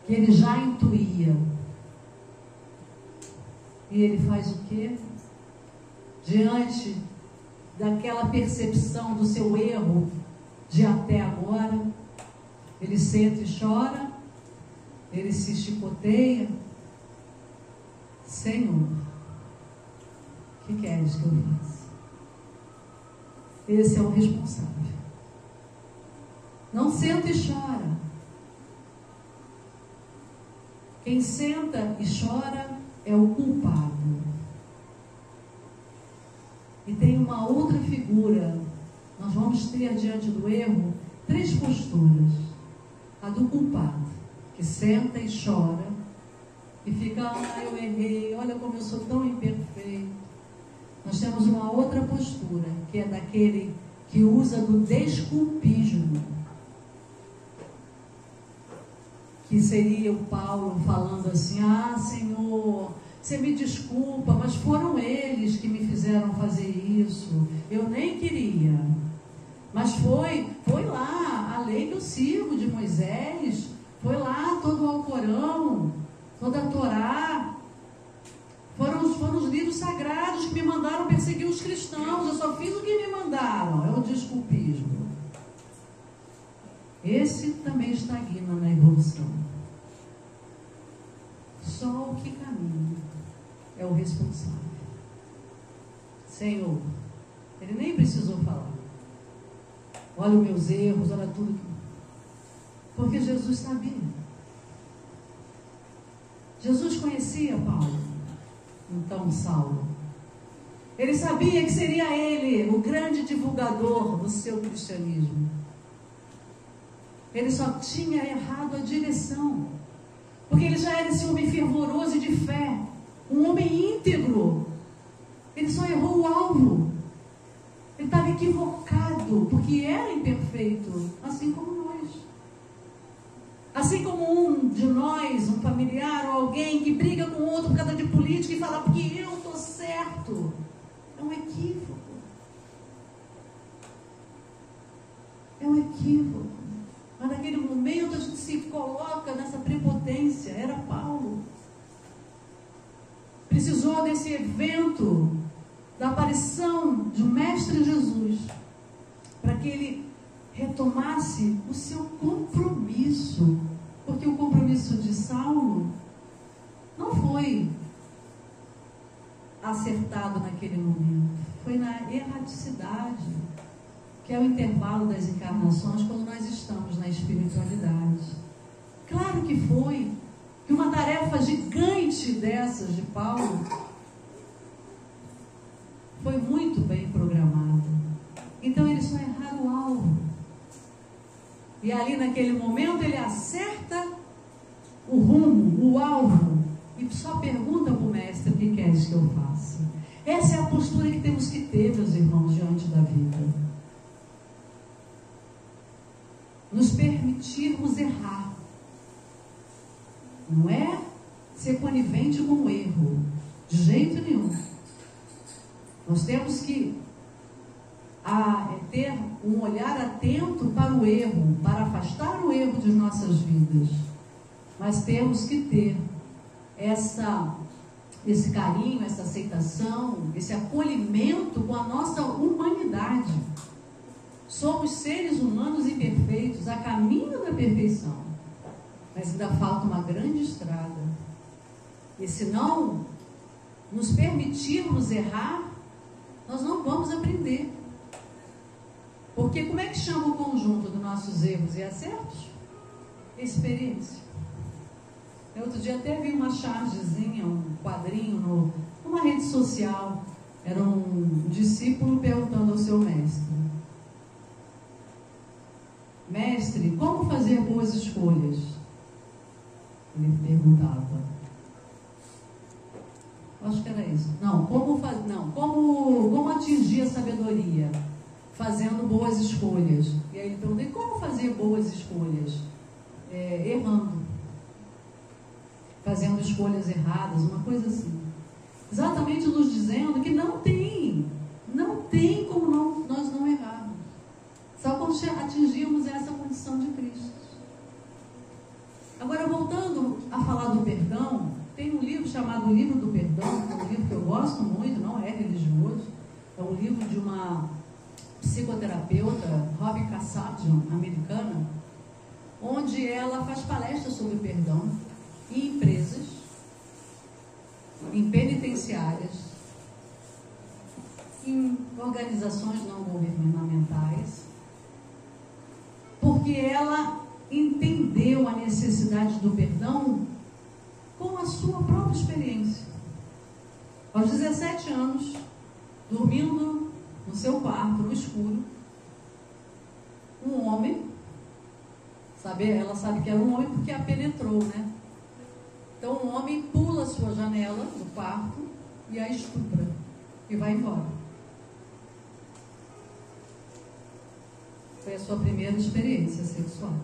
que ele já intuía. E ele faz o quê? Diante daquela percepção do seu erro de até agora, ele senta e chora, ele se chicoteia. Senhor, o que queres que eu faça? Esse é o responsável. Não senta e chora. Quem senta e chora é o culpado. E tem uma outra figura. Nós vamos ter diante do erro 3 posturas. A do culpado, que senta e chora e fica: eu errei, olha como eu sou tão imperfeito. Nós temos uma outra postura, que é daquele que usa do desculpismo, que seria o Paulo falando assim: Senhor, você me desculpa, mas foram eles que me fizeram fazer isso, eu nem queria, mas foi lá a lei que eu sigo de Moisés, foi lá todo o Alcorão, toda a Torá, foram os livros livros sagrados que me mandaram perseguir os cristãos, eu só fiz o que me mandaram. É o desculpismo. Esse também estagna na evolução. Só o que caminha é o responsável. Senhor, ele nem precisou falar. Olha os meus erros, olha tudo. Porque Jesus sabia. Jesus conhecia Paulo, então Saulo. Ele sabia que seria ele o grande divulgador do seu cristianismo. Ele só tinha errado a direção. Porque ele já era esse homem fervoroso e de fé. Um homem íntegro. Ele só errou o alvo. Ele estava equivocado, porque era imperfeito, assim como nós. Assim como um de nós, um familiar ou alguém que briga com o outro por causa de política e fala, porque eu estou certo. É um equívoco. É um equívoco. Mas naquele momento a gente se coloca nessa prepotência. Era Paulo. Precisou desse evento, da aparição de Mestre Jesus, para que ele retomasse o seu compromisso. Porque o compromisso de Saulo não foi acertado naquele momento. Foi na erraticidade, que é o intervalo das encarnações quando nós estamos na espiritualidade. Claro que foi. Que uma tarefa gigante dessas de Paulo foi muito bem programada. Então ele só errara o alvo. E ali naquele momento ele acerta o rumo, o alvo, e só pergunta para o mestre: o que queres que eu faça? Essa é a postura que temos que ter, meus irmãos, diante da vida. Nos permitirmos errar. Não é ser conivente com o erro, de jeito nenhum. Nós temos que ter um olhar atento para o erro, para afastar o erro de nossas vidas. Mas temos que ter esse carinho, essa aceitação, esse acolhimento com a nossa humanidade. Somos seres humanos imperfeitos, a caminho da perfeição. Mas ainda falta uma grande estrada. E se não nos permitirmos errar, nós não vamos aprender. Porque como é que chama o conjunto dos nossos erros e acertos? Experiência. Outro dia até vi uma chargezinha, um quadrinho numa rede social. Era um discípulo perguntando ao seu mestre: mestre, como fazer boas escolhas? Ele perguntava. Acho que era isso. Não, como atingir a sabedoria? Fazendo boas escolhas. E aí ele perguntou: como fazer boas escolhas? Errando. Fazendo escolhas erradas, uma coisa assim. Exatamente nos dizendo que não tem como nós não errarmos. Só quando atingirmos essa condição de Cristo. Agora, voltando a falar do perdão, tem um livro chamado Livro do Perdão, que é um livro que eu gosto muito, não é religioso. É um livro de uma psicoterapeuta, Robin Kassabjian, americana, onde ela faz palestras sobre perdão em empresas, em penitenciárias, em organizações não governamentais, porque ela entendeu a necessidade do perdão com a sua própria experiência. Aos 17 anos, dormindo no seu quarto, no escuro, um homem, ela sabe que era um homem porque a penetrou, né? Então um homem pula a sua janela do quarto e a estupra e vai embora. Foi a sua primeira experiência sexual.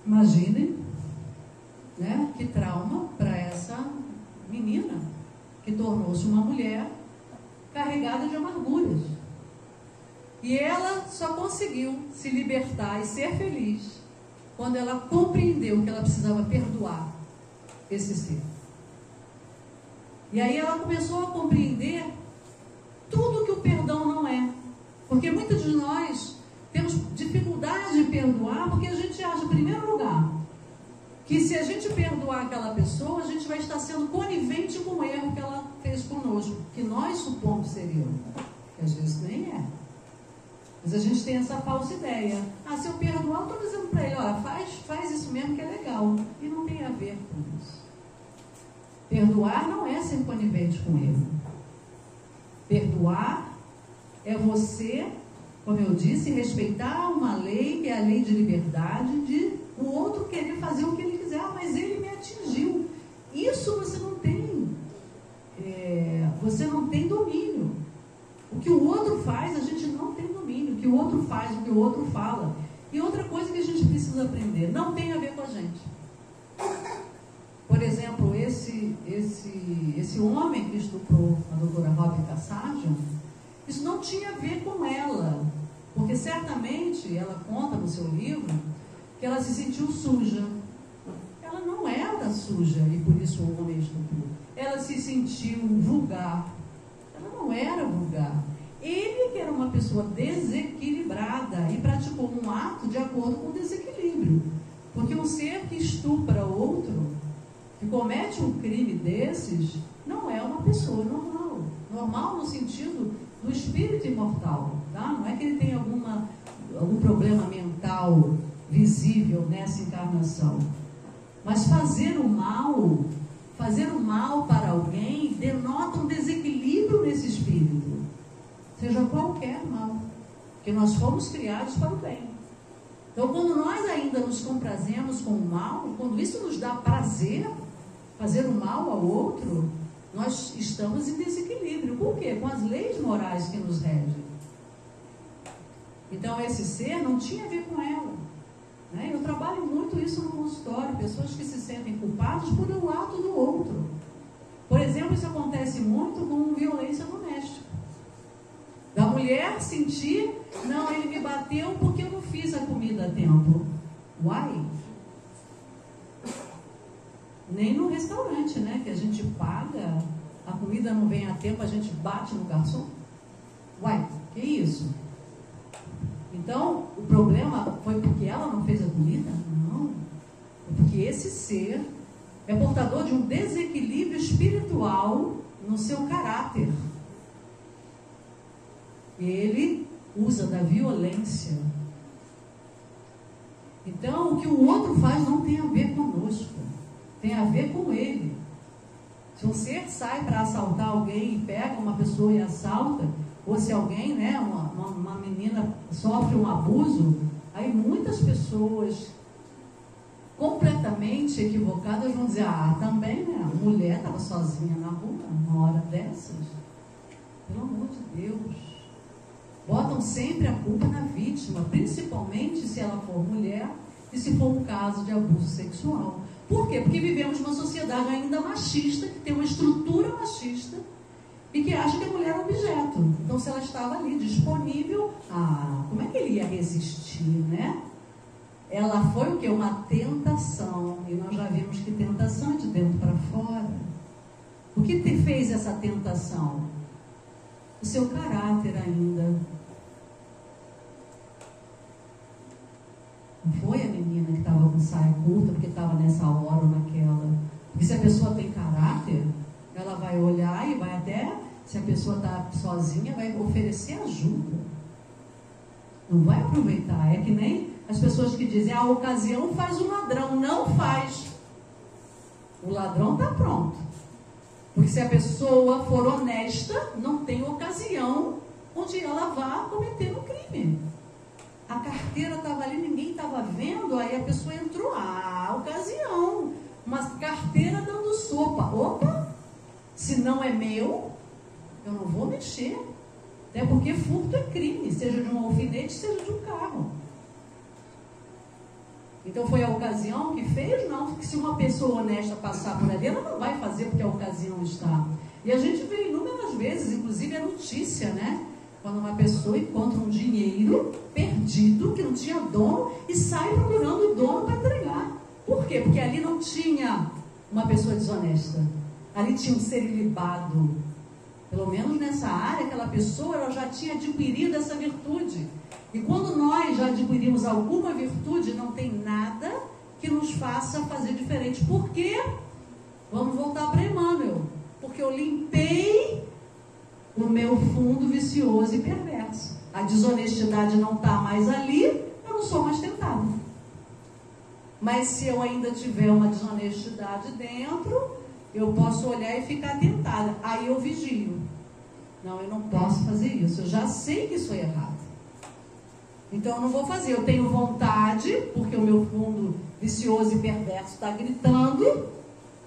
Imaginem, né, que trauma para essa menina que tornou-se uma mulher carregada de amarguras. E ela só conseguiu se libertar e ser feliz quando ela compreendeu que ela precisava perdoar esse ser. E aí ela começou a compreender tudo que o perdão não é. Porque muitos de nós temos dificuldade de perdoar porque a gente acha, em primeiro lugar, que se a gente perdoar aquela pessoa, a gente vai estar sendo conivente com o erro que ela fez conosco, que nós supomos ser erro, que às vezes nem é. Mas a gente tem essa falsa ideia. Ah, se eu perdoar, eu estou dizendo para ele, olha, faz isso mesmo que é legal. E não tem a ver com isso. Perdoar não é ser conivente com o erro. Perdoar é você, como eu disse, respeitar uma lei, que é a lei de liberdade, de o outro querer fazer o que ele quiser. Ah, mas ele me atingiu. Isso você não tem domínio. O que o outro faz, a gente não tem domínio. O que o outro faz, o que o outro fala. E outra coisa que a gente precisa aprender, não tem a ver com a gente. Por exemplo, esse homem que estuprou a doutora Robin Kassarjian, isso não tinha a ver com ela. Porque certamente, ela conta no seu livro, que ela se sentiu suja. Ela não era suja e por isso o homem estuprou. Ela se sentiu vulgar. Ela não era vulgar. Ele que era uma pessoa desequilibrada e praticou um ato de acordo com o desequilíbrio. Porque um ser que estupra outro, que comete um crime desses, não é uma pessoa normal. Normal no sentido do espírito imortal. Tá? Não é que ele tenha algum problema mental visível nessa encarnação. Mas fazer o mal para alguém denota um desequilíbrio nesse espírito. Seja qualquer mal. Porque nós fomos criados para o bem. Então, quando nós ainda nos comprazemos com o mal, quando isso nos dá prazer, fazer o mal ao outro, nós estamos em desequilíbrio. Por quê? Com as leis morais que nos regem. Então, esse ser não tinha a ver com ela. Né? Eu trabalho muito isso no consultório, pessoas que se sentem culpadas por um ato do outro. Por exemplo, isso acontece muito com violência doméstica. Da mulher sentir, não, ele me bateu porque eu não fiz a comida a tempo. Uai! Nem no restaurante, né? Que a gente paga, a comida não vem a tempo, a gente bate no garçom. Uai, que isso? Então, o problema foi porque ela não fez a comida? Não. É porque esse ser é portador de um desequilíbrio espiritual no seu caráter. Ele usa da violência. Então, o que o outro faz não tem a ver conosco. Tem a ver com ele. Se um ser sai para assaltar alguém e pega uma pessoa e assalta, ou se alguém, né, uma menina sofre um abuso, aí muitas pessoas completamente equivocadas vão dizer, também, né, a mulher estava sozinha na rua, uma hora dessas. Pelo amor de Deus. Botam sempre a culpa na vítima, principalmente se ela for mulher e se for um caso de abuso sexual. Por quê? Porque vivemos numa sociedade ainda machista, que tem uma estrutura machista e que acha que a mulher é objeto. Então, se ela estava ali disponível, como é que ele ia resistir, né? Ela foi o quê? Uma tentação. E nós já vimos que tentação é de dentro para fora. O que te fez essa tentação? O seu caráter ainda. Não foi a menina que estava com saia curta porque estava nessa hora ou naquela. Porque se a pessoa tem caráter, ela vai olhar e vai até, se a pessoa está sozinha, vai oferecer ajuda. Não vai aproveitar. É que nem as pessoas que dizem, a ocasião faz o ladrão. Não faz. O ladrão está pronto. Porque se a pessoa for honesta, não tem ocasião onde ela vá cometer um crime. A carteira estava ali, ninguém estava vendo, aí a pessoa entrou. Ocasião. Uma carteira dando sopa. Opa! Se não é meu, eu não vou mexer. Até porque furto é crime, seja de um alfinete, seja de um carro. Então foi a ocasião que fez? Não, porque se uma pessoa honesta passar por ali, ela não vai fazer porque a ocasião está. E a gente vê inúmeras vezes, inclusive a notícia, né? Quando uma pessoa encontra um dinheiro perdido, que não tinha dono, e sai procurando o dono para entregar. Por quê? Porque ali não tinha uma pessoa desonesta. Ali tinha um ser ilibado. Pelo menos nessa área, aquela pessoa ela já tinha adquirido essa virtude. E quando nós já adquirimos alguma virtude, não tem nada que nos faça fazer diferente. Por quê? Vamos voltar para Emmanuel. Porque eu limpei o meu fundo vicioso e perverso. A desonestidade não está mais ali, eu não sou mais tentável. Mas se eu ainda tiver uma desonestidade dentro, eu posso olhar e ficar tentada. Aí eu vigio. Não, eu não posso fazer isso. Eu já sei que isso é errado. Então eu não vou fazer. Eu tenho vontade, porque o meu fundo vicioso e perverso está gritando,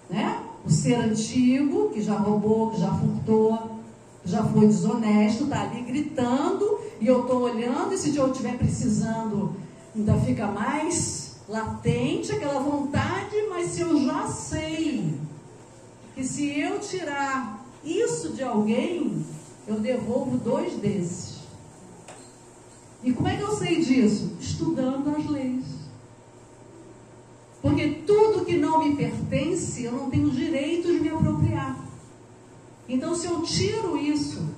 né? O ser antigo, que já roubou, que já furtou, que já foi desonesto, está ali gritando, e eu estou olhando, e se eu estiver precisando, ainda fica mais latente aquela vontade, mas se eu já sei que se eu tirar isso de alguém, eu devolvo 2 desses. E como é que eu sei disso? Estudando as leis. Porque tudo que não me pertence, eu não tenho direito de me apropriar. Então, se eu tiro isso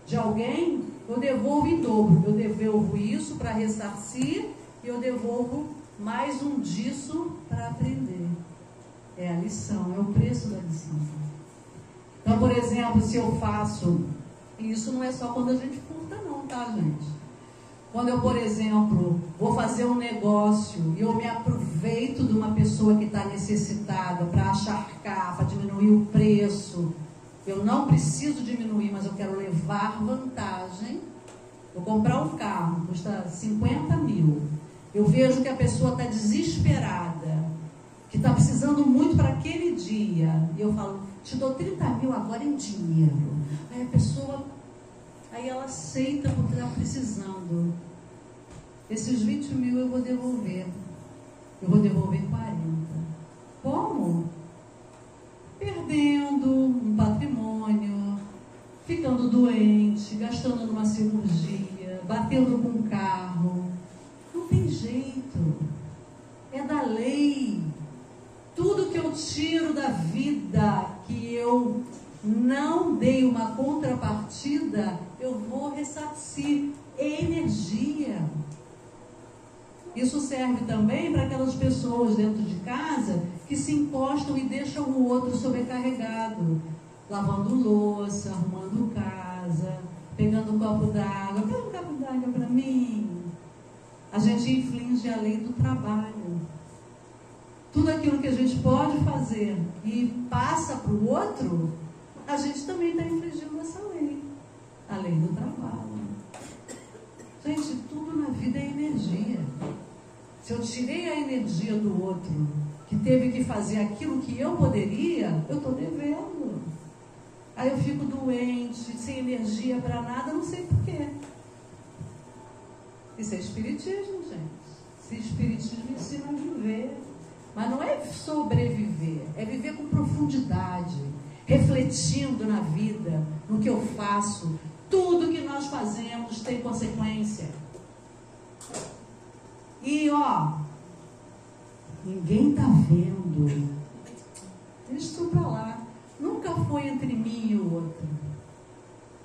de alguém, eu devolvo em dobro. Eu devolvo isso para ressarcir e eu devolvo mais um disso para aprender. É a lição, é o preço da lição. Então, por exemplo, se eu faço... E isso não é só quando a gente furta não, tá, gente? Quando eu, por exemplo, vou fazer um negócio e eu me aproveito de uma pessoa que está necessitada para acharcar, para diminuir o preço. Eu não preciso diminuir, mas eu quero levar vantagem. Vou comprar um carro, custa 50 mil. Eu vejo que a pessoa está desesperada, que está precisando muito para aquele dia. E eu falo, te dou 30 mil agora em dinheiro. Aí a pessoa, aí ela aceita porque está precisando. Esses 20 mil eu vou devolver. Eu vou devolver 40. Como? Perdendo um patrimônio, ficando doente, gastando numa cirurgia, batendo com um carro. Não tem jeito. É da lei. Tudo que eu tiro da vida, que eu não dei uma contrapartida, eu vou ressarcir. É energia. Isso serve também para aquelas pessoas dentro de casa que se encostam e deixam o outro sobrecarregado, lavando louça, arrumando casa, pegando um copo d'água. Pega um copo d'água para mim. A gente inflige a lei do trabalho. Tudo aquilo que a gente pode fazer e passa para o outro, a gente também está infringindo essa lei, a lei do trabalho. Gente, tudo na vida é energia. Se eu tirei a energia do outro, que teve que fazer aquilo que eu poderia, eu estou devendo. Aí eu fico doente, sem energia para nada, não sei porquê. Isso é espiritismo, gente. Esse espiritismo ensina a viver. Mas não é sobreviver, é viver com profundidade, refletindo na vida, no que eu faço. Tudo que nós fazemos tem consequência. E ninguém está vendo. Deixa isso para lá. Nunca foi entre mim e o outro.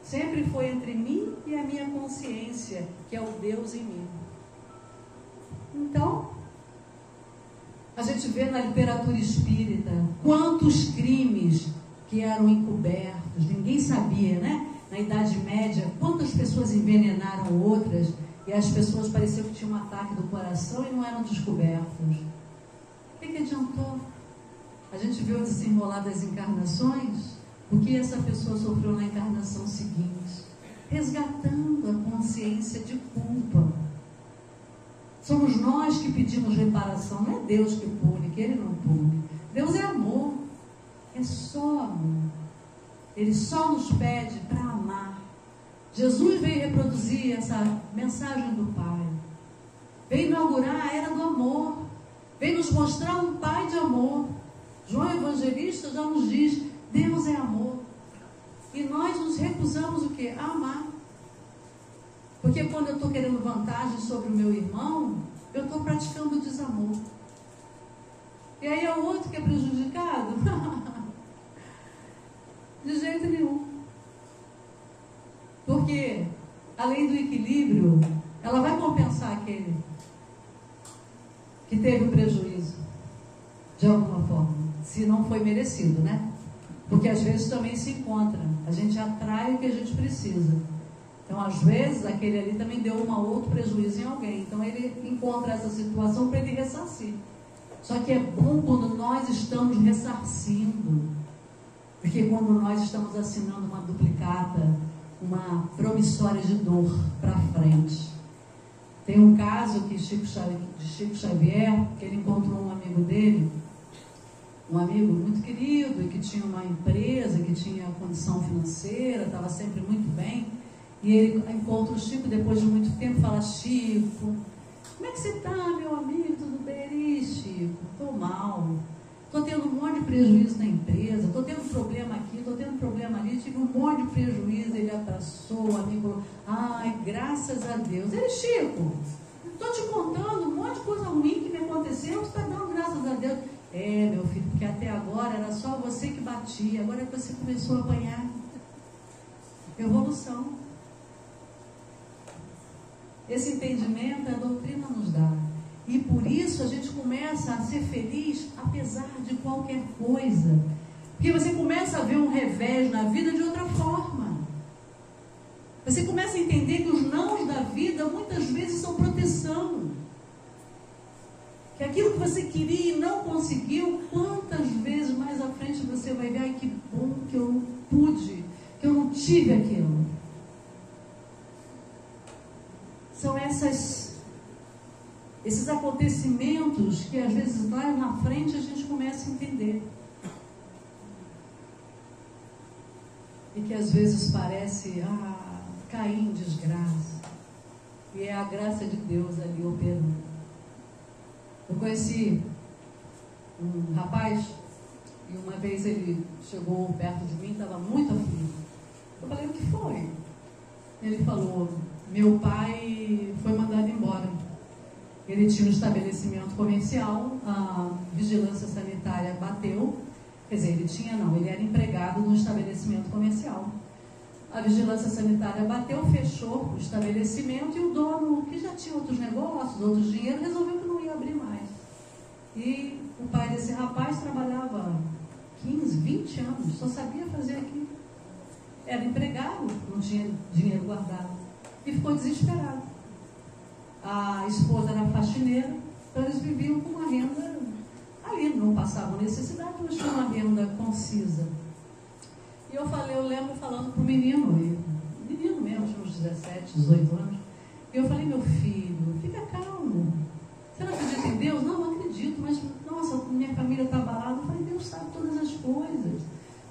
Sempre foi entre mim e a minha consciência, que é o Deus em mim. Então, a gente vê na literatura espírita quantos crimes que eram encobertos, ninguém sabia, né? Na Idade Média, quantas pessoas envenenaram outras e as pessoas pareciam que tinham um ataque do coração e não eram descobertos. O que adiantou? A gente viu o desenrolar das encarnações, o que essa pessoa sofreu na encarnação seguinte, resgatando a consciência de culpa. Somos nós que pedimos reparação, não é Deus que pune, que Ele não pune. Deus é amor, é só amor. Ele só nos pede para amar. Jesus veio reproduzir essa mensagem do Pai. Veio inaugurar a era do amor. Veio nos mostrar um Pai de amor. João Evangelista já nos diz, Deus é amor. E nós nos recusamos o quê? A amar. Porque quando eu estou querendo vantagem sobre o meu irmão, eu estou praticando o desamor. E aí é o outro que é prejudicado. equilíbrio, ela vai compensar aquele que teve o prejuízo, de alguma forma, se não foi merecido, né? Porque às vezes também se encontra, a gente atrai o que a gente precisa. Então, às vezes, aquele ali também deu um outro prejuízo em alguém. Então, ele encontra essa situação para ele ressarcir. Só que é bom quando nós estamos ressarcindo. Porque quando nós estamos assinando uma duplicata, uma promissória de dor para frente. Tem um caso que de Chico Xavier, que ele encontrou um amigo dele, um amigo muito querido, e que tinha uma empresa, que tinha condição financeira, estava sempre muito bem. E ele encontra o Chico depois de muito tempo e fala: Chico, como é que você está, meu amigo? Tudo bem? Chico, estou mal. Estou tendo um monte de prejuízo na empresa, estou tendo problema aqui, estou tendo problema ali, tive um monte de prejuízo. Ele abraçou, o amigo falou: ai, graças a Deus. Ele: Chico, estou te contando um monte de coisa ruim que me aconteceu, você está dando graças a Deus. É, meu filho, porque até agora era só você que batia, agora que você começou a apanhar. Evolução. Esse entendimento a doutrina nos dá. E por isso a gente começa a ser feliz apesar de qualquer coisa. Porque você começa a ver um revés na vida de outra forma. Você começa a entender que os nãos da vida muitas vezes são proteção. Que aquilo que você queria e não conseguiu, quantas vezes mais à frente você vai ver: ai, que bom que eu não pude, que eu não tive aquilo. São esses acontecimentos que às vezes lá na frente a gente começa a entender. E que às vezes parece cair em desgraça. E é a graça de Deus ali operando. Eu conheci um rapaz e uma vez ele chegou perto de mim, estava muito aflito. Eu falei: o que foi? Ele falou: meu pai foi mandado embora. Ele tinha um estabelecimento comercial, a vigilância sanitária bateu. Quer dizer, ele era empregado num estabelecimento comercial. A vigilância sanitária bateu, fechou o estabelecimento e o dono, que já tinha outros negócios, outros dinheiro, resolveu que não ia abrir mais. E o pai desse rapaz trabalhava 15, 20 anos, só sabia fazer aquilo. Era empregado, não tinha dinheiro guardado. E ficou desesperado. A esposa era faxineira, então eles viviam com uma renda ali, não passavam necessidade, mas tinham uma renda concisa. E eu lembro falando para o menino mesmo, tinha uns 17, 18 anos, e eu falei: meu filho, fica calmo. Você não acredita em Deus? Não acredito, mas nossa, minha família está abalada. Eu falei: Deus sabe todas as coisas.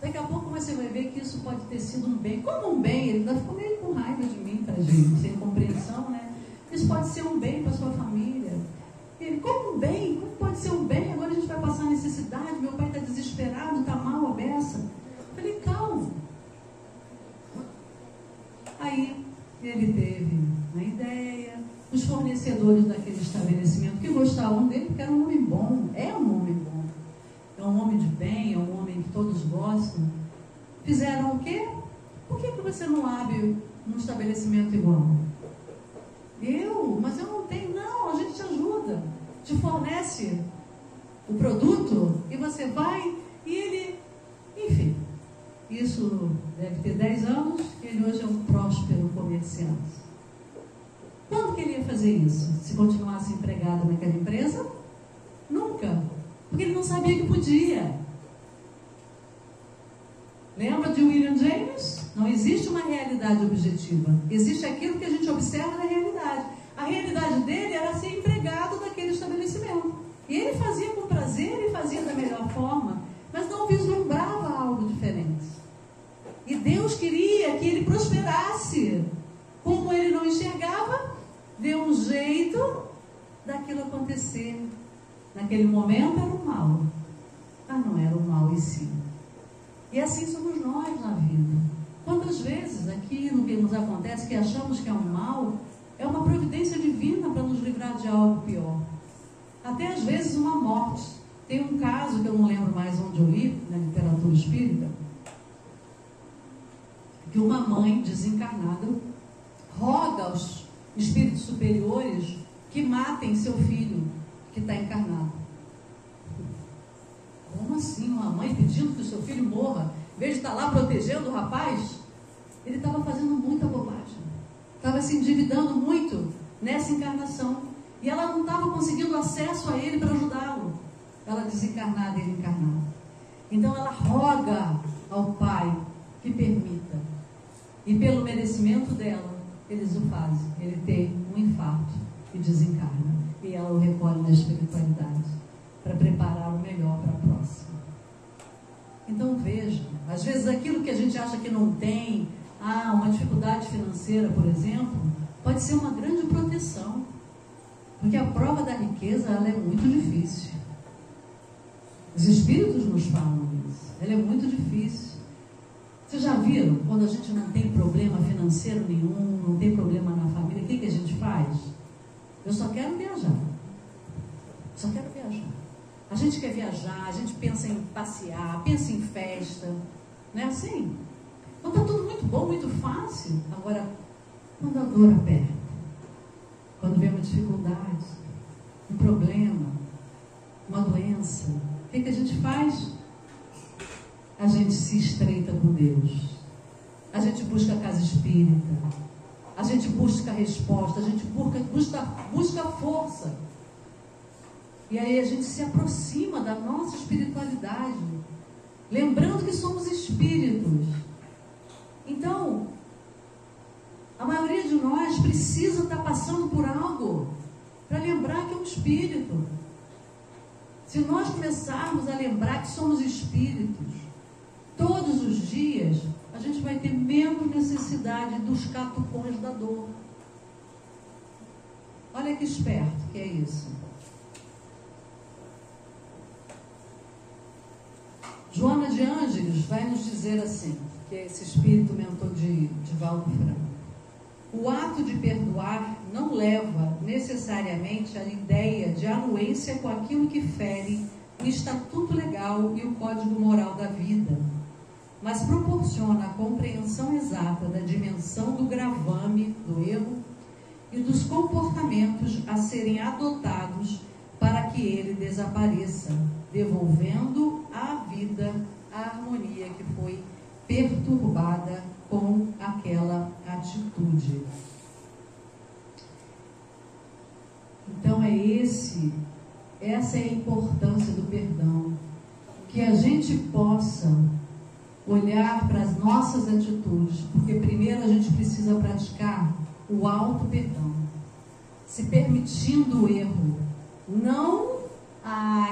Daqui a pouco você vai ver que isso pode ter sido um bem. Como um bem? Ele ainda ficou meio com raiva de mim, tadinho, sem compreensão, né? Isso pode ser um bem para a sua família. Ele: como um bem? Como pode ser um bem? Agora a gente vai passar necessidade, meu pai está desesperado, está mal a beça. Eu falei: calma. Aí ele teve uma ideia. Os fornecedores daquele estabelecimento que gostavam dele, porque era um homem bom, é um homem bom, é um homem de bem, é um homem que todos gostam, fizeram o quê? Por que você não abre um estabelecimento igual? Mas eu não tenho. Não, a gente te ajuda, te fornece o produto e você vai. E ele, enfim, isso deve ter 10 anos, ele hoje é um próspero comerciante. Quando que ele ia fazer isso? Se continuasse empregado naquela empresa? Nunca. Porque ele não sabia que podia. Lembra de William James? Não existe uma realidade objetiva. Existe aquilo que a gente observa na realidade. A realidade dele era ser empregado daquele estabelecimento. E ele fazia com prazer e fazia da melhor forma, mas não vislumbrava algo diferente. E Deus queria que ele prosperasse. Como ele não enxergava, deu um jeito daquilo acontecer. Naquele momento era o mal, mas não era o mal em si. E assim somos nós na vida. Quantas vezes aquilo que nos acontece, que achamos que é um mal, é uma providência divina para nos livrar de algo pior. Até às vezes uma morte. Tem um caso que eu não lembro mais onde eu li, na literatura espírita, que uma mãe desencarnada roga aos espíritos superiores que matem seu filho que está encarnado. Como assim uma mãe pedindo que o seu filho morra? Em vez de estar lá protegendo o rapaz, ele estava fazendo muita bobagem. Estava se endividando muito nessa encarnação. E ela não estava conseguindo acesso a ele para ajudá-lo. Ela desencarnada e ele encarnado. Então ela roga ao Pai que permita. E pelo merecimento dela, eles o fazem. Ele tem um infarto e desencarna. E ela o recolhe na espiritualidade para preparar o melhor para a próxima. Então veja, às vezes aquilo que a gente acha que não tem, uma dificuldade financeira, por exemplo, pode ser uma grande proteção. Porque a prova da riqueza, ela é muito difícil. Os espíritos nos falam isso. Ela é muito difícil. Vocês já viram, quando a gente não tem problema financeiro nenhum, não tem problema na família, o que a gente faz? Eu só quero viajar. Só quero viajar. A gente quer viajar, a gente pensa em passear, pensa em festa. Não é assim? Então está tudo muito bom, muito fácil. Agora, quando a dor aperta, quando vem uma dificuldade, um problema, uma doença, o que a gente faz? A gente se estreita com Deus. A gente busca a casa espírita. A gente busca a resposta. A gente busca força. E aí a gente se aproxima da nossa espiritualidade. Lembrando que somos espíritos. Então, a maioria de nós precisa estar passando por algo para lembrar que é um espírito. Se nós começarmos a lembrar que somos espíritos todos os dias, a gente vai ter menos necessidade dos catucões da dor. Olha que esperto que é isso. Joana de Ângeles vai nos dizer assim, que é esse espírito mentor de Valdo Franco. O ato de perdoar não leva necessariamente à ideia de anuência com aquilo que fere o estatuto legal e o código moral da vida, mas proporciona a compreensão exata da dimensão do gravame do erro e dos comportamentos a serem adotados para que ele desapareça, devolvendo à vida a harmonia que foi perturbada com aquela atitude. Então essa é a importância do perdão, que a gente possa olhar para as nossas atitudes, porque primeiro a gente precisa praticar o auto-perdão, se permitindo o erro, não,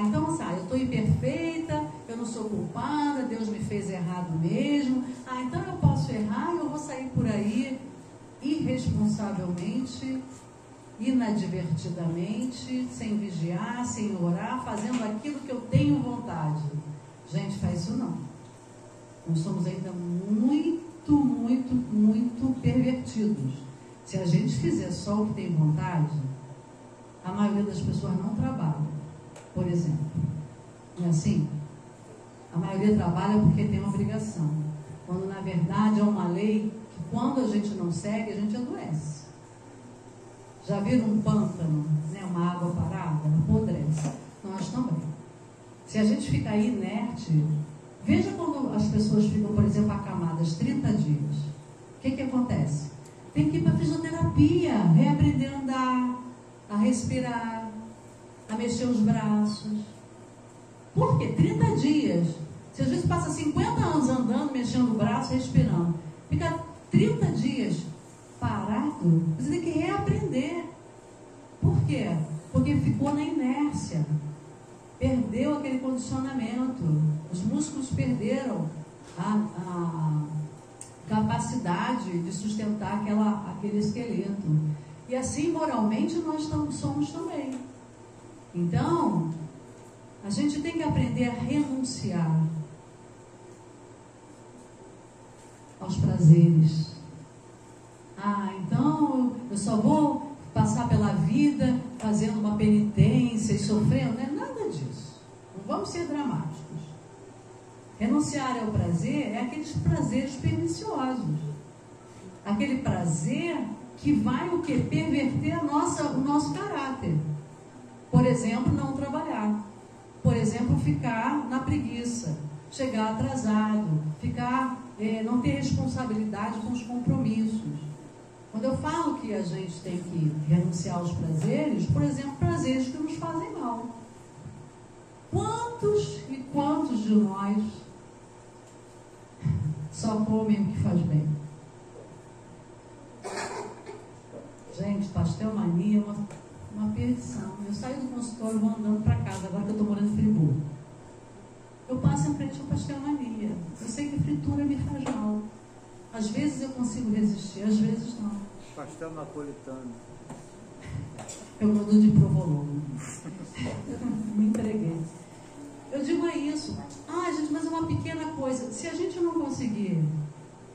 então eu estou imperfeita, eu não sou culpada, Deus me fez errado mesmo, então eu posso errar e eu vou sair por aí irresponsavelmente, inadvertidamente, sem vigiar, sem orar, fazendo aquilo que eu tenho vontade. Gente, faz isso não. Nós somos ainda muito, muito, muito pervertidos. Se a gente fizer só o que tem vontade, a maioria das pessoas não trabalha, por exemplo. Não é assim? A maioria trabalha porque tem uma obrigação, quando na verdade é uma lei que quando a gente não segue, a gente adoece. Já viram um pântano, né? Uma água parada? Apodrece. Nós também. Se a gente ficar inerte, veja quando as pessoas ficam, por exemplo, acamadas 30 dias. O que acontece? Tem que ir para a fisioterapia, reaprender a andar, a respirar, a mexer os braços. Por quê? 30 dias. Se às vezes passa 50 anos andando, mexendo o braço, respirando, fica 30 dias parado, você tem que reaprender. Por quê? Porque ficou na inércia. Perdeu aquele condicionamento. Os músculos perderam a capacidade de sustentar aquele esqueleto. E assim, moralmente, nós somos também. Então, a gente tem que aprender a renunciar aos prazeres. Então eu só vou passar pela vida fazendo uma penitência e sofrendo. Não é nada disso. Não vamos ser dramáticos. Renunciar ao prazer é aqueles prazeres perniciosos. Aquele prazer que vai o quê? Perverter o nosso caráter. Por exemplo, não trabalhar. Por exemplo, ficar na preguiça, chegar atrasado, não ter responsabilidade com os compromissos. Quando eu falo que a gente tem que renunciar aos prazeres, por exemplo, prazeres que nos fazem mal. Quantos e quantos de nós só comem o que faz bem? Gente, pastel mania é uma perdição. Eu saio do consultório e vou andando para casa, agora que eu estou morando em Friburgo. Eu passo em frente ao pastel mania. Eu sei que fritura me faz mal. Às vezes eu consigo resistir, às vezes não. Pastel napolitano. Eu mudo de provolone. Me entreguei. Eu digo isso. Gente, mas é uma pequena coisa. Se a gente não conseguir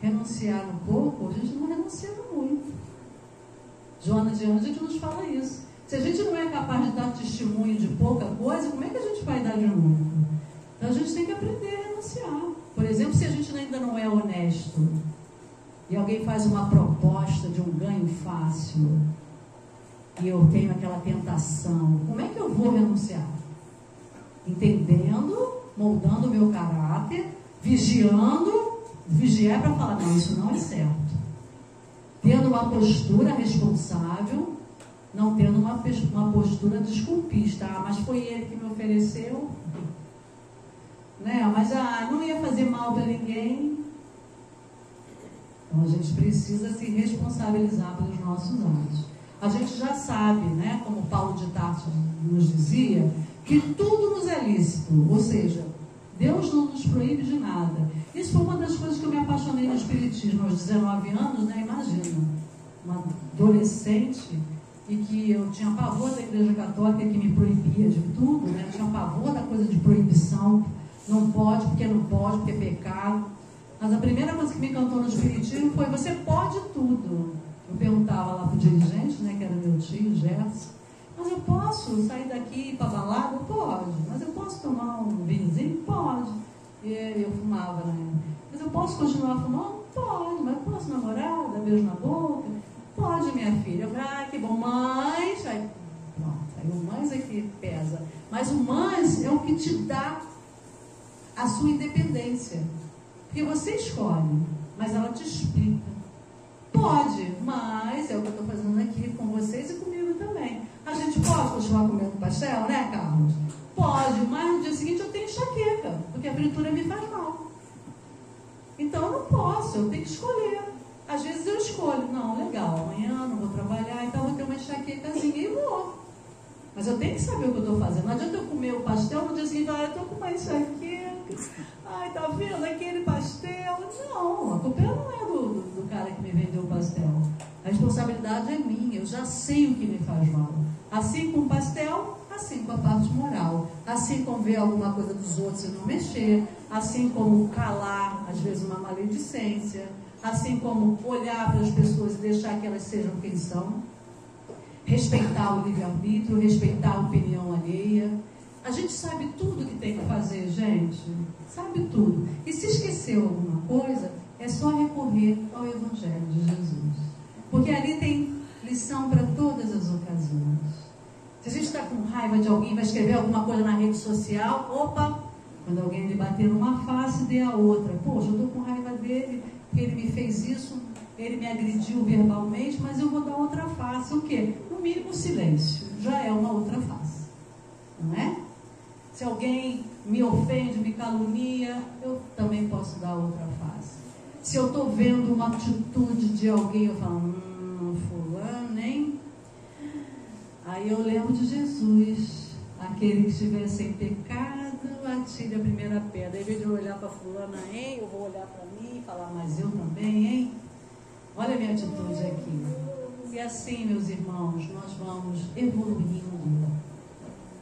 renunciar no pouco, a gente não renuncia no muito. Joana de Ângeles nos fala isso. Se a gente não é capaz de dar testemunho de pouca coisa, como é que a gente vai dar de muito? Então a gente tem que aprender a renunciar. Por exemplo, se a gente ainda não é honesto e alguém faz uma proposta de um ganho fácil e eu tenho aquela tentação, como é que eu vou renunciar? Entendendo, moldando o meu caráter, vigiar para falar, não, isso não é certo. Tendo uma postura responsável, não tendo uma postura desculpista. Mas foi ele que me ofereceu, né? Mas não ia fazer mal para ninguém. Então a gente precisa se responsabilizar pelos nossos atos. A gente já sabe, né, como Paulo de Tarso nos dizia, que tudo nos é lícito, ou seja, Deus não nos proíbe de nada. Isso foi uma das coisas que eu me apaixonei no Espiritismo aos 19 anos, né? Imagina, uma adolescente e que eu tinha pavor da Igreja Católica que me proibia de tudo, né? Eu tinha pavor da coisa de proibição, não pode porque é pecado. Mas a primeira coisa que me encantou no Espiritismo foi: você pode tudo. Eu perguntava lá para o dirigente, né, que era meu tio, Gerson, mas eu posso sair daqui e ir para a balada? Pode. Mas eu posso tomar um vinhozinho? Pode. E eu fumava, né? Mas eu posso continuar fumando? Pode. Mas eu posso namorar, dar beijo na boca? Pode, minha filha. Eu falei, que bom, mas... Aí, pronto, aí o mas é que pesa. Mas o mas é o que te dá a sua independência. Porque você escolhe, mas ela te explica. Pode, mas é o que eu estou fazendo aqui com vocês e comigo também. A gente pode continuar comendo pastel, né, Carlos? Pode, mas no dia seguinte eu tenho enxaqueca, porque a fritura me faz mal. Então eu não posso, eu tenho que escolher. Às vezes eu escolho, não, legal, amanhã não vou trabalhar, então vou ter uma enxaquecazinha e vou. Mas eu tenho que saber o que eu estou fazendo. Não adianta eu comer o pastel no dia seguinte, eu estou com uma enxaqueca. Ai, tá vendo aquele pastel? Não, a culpa não é do cara que me vendeu o pastel. A responsabilidade é minha, eu já sei o que me faz mal. Assim com o pastel, assim com a parte moral. Assim como ver alguma coisa dos outros e não mexer. Assim como calar, às vezes, uma maledicência. Assim como olhar para as pessoas e deixar que elas sejam quem são. Respeitar o livre-arbítrio, respeitar a opinião alheia. A gente sabe tudo que tem que fazer, gente. Sabe tudo. E se esqueceu alguma coisa, é só recorrer ao Evangelho de Jesus. Porque ali tem lição para todas as ocasiões. Se a gente está com raiva de alguém, vai escrever alguma coisa na rede social, opa, quando alguém lhe bater numa face, dê a outra. Poxa, eu estou com raiva dele, porque ele me fez isso, ele me agrediu verbalmente, mas eu vou dar outra face. O quê? No mínimo silêncio. Já é uma outra face. Não é? Se alguém me ofende, me calunia, eu também posso dar outra face. Se eu estou vendo uma atitude de alguém, eu falo, fulano, hein? Aí eu lembro de Jesus, aquele que estiver sem pecado, atire a primeira pedra. Em vez de eu olhar para fulana, hein? Eu vou olhar para mim e falar, mas eu também, hein? Olha a minha atitude aqui. E assim, meus irmãos, nós vamos evoluindo,